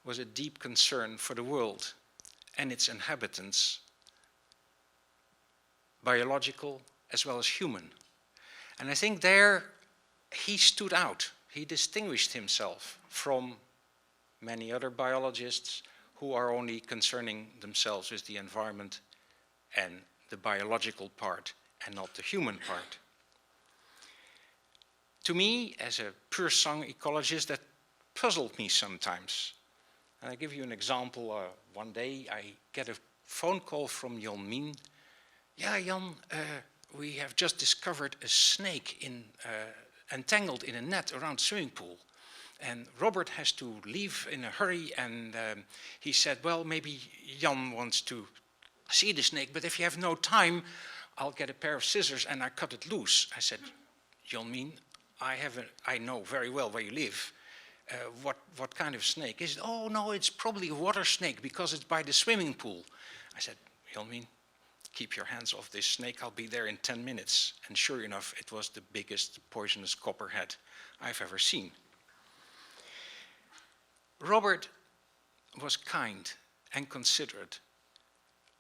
was a deep concern for the world and its inhabitants, biological as well as human. And I think there he stood out. He distinguished himself from many other biologists who are only concerning themselves with the environment and the biological part and not the human part. To me, as a pure sang ecologist, that puzzled me sometimes. And I give you an example. One day I get a phone call from Jan Min. Yeah, Jan, we have just discovered a snake entangled in a net around the swimming pool. And Robert has to leave in a hurry, and he said, well, maybe Jan wants to see the snake, but if you have no time, I'll get a pair of scissors and I cut it loose. I said, Jan Min, I know very well where you live. What kind of snake is it? Oh, no, it's probably a water snake because it's by the swimming pool. I said, Jan Min, keep your hands off this snake. I'll be there in 10 minutes. And sure enough, it was the biggest poisonous copperhead I've ever seen. Robert was kind and considerate.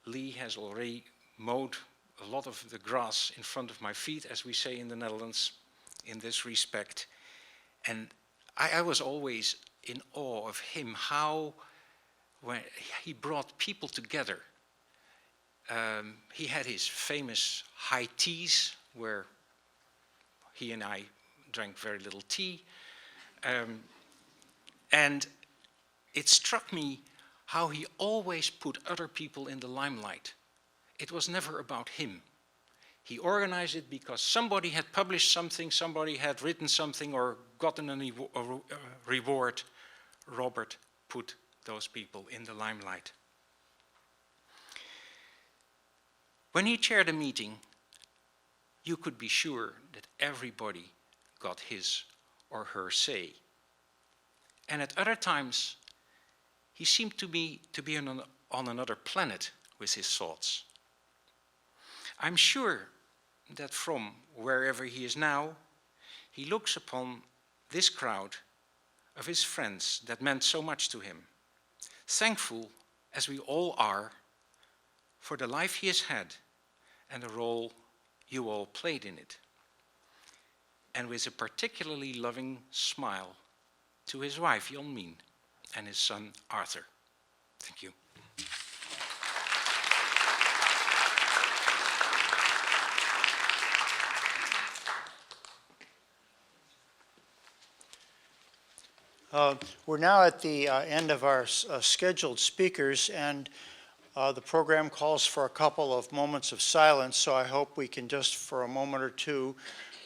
Lee has already mowed a lot of the grass in front of my feet, as we say in the Netherlands, in this respect. And I was always in awe of him, how when he brought people together. He had his famous high teas, where he and I drank very little tea. And it struck me how he always put other people in the limelight. It was never about him. He organized it because somebody had published something, somebody had written something or gotten a reward. Robert put those people in the limelight. When he chaired a meeting, you could be sure that everybody got his or her say. And at other times, he seemed to be on another planet with his thoughts. I'm sure that from wherever he is now, he looks upon this crowd of his friends that meant so much to him, thankful, as we all are, for the life he has had and the role you all played in it, and with a particularly loving smile to his wife, Yeonmin, and his son, Arthur. Thank you.
We're now at the end of our scheduled speakers, and the program calls for a couple of moments of silence, so I hope we can just for a moment or two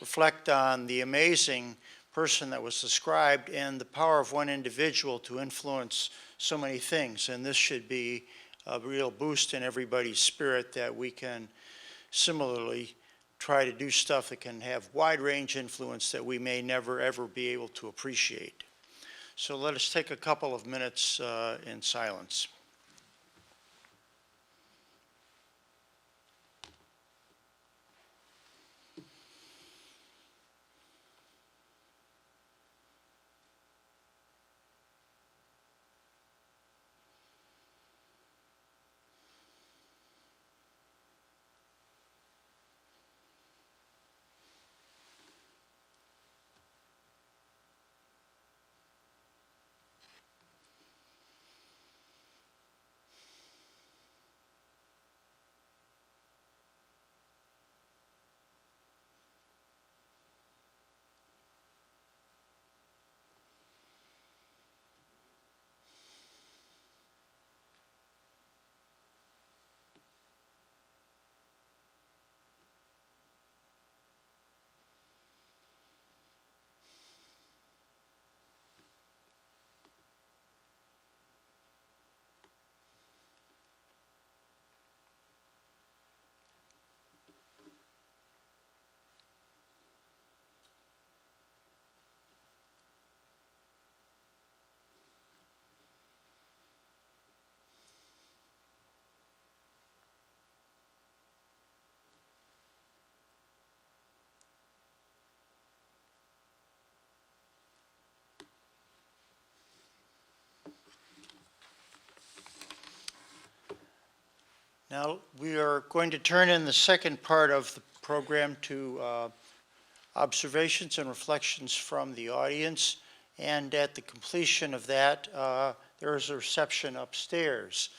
reflect on the amazing person that was described and the power of one individual to influence so many things. And this should be a real boost in everybody's spirit that we can similarly try to do stuff that can have wide range influence that we may never ever be able to appreciate. So let us take a couple of minutes in silence. Now, we are going to turn in the second part of the program to observations and reflections from the audience. And at the completion of that, there is a reception upstairs.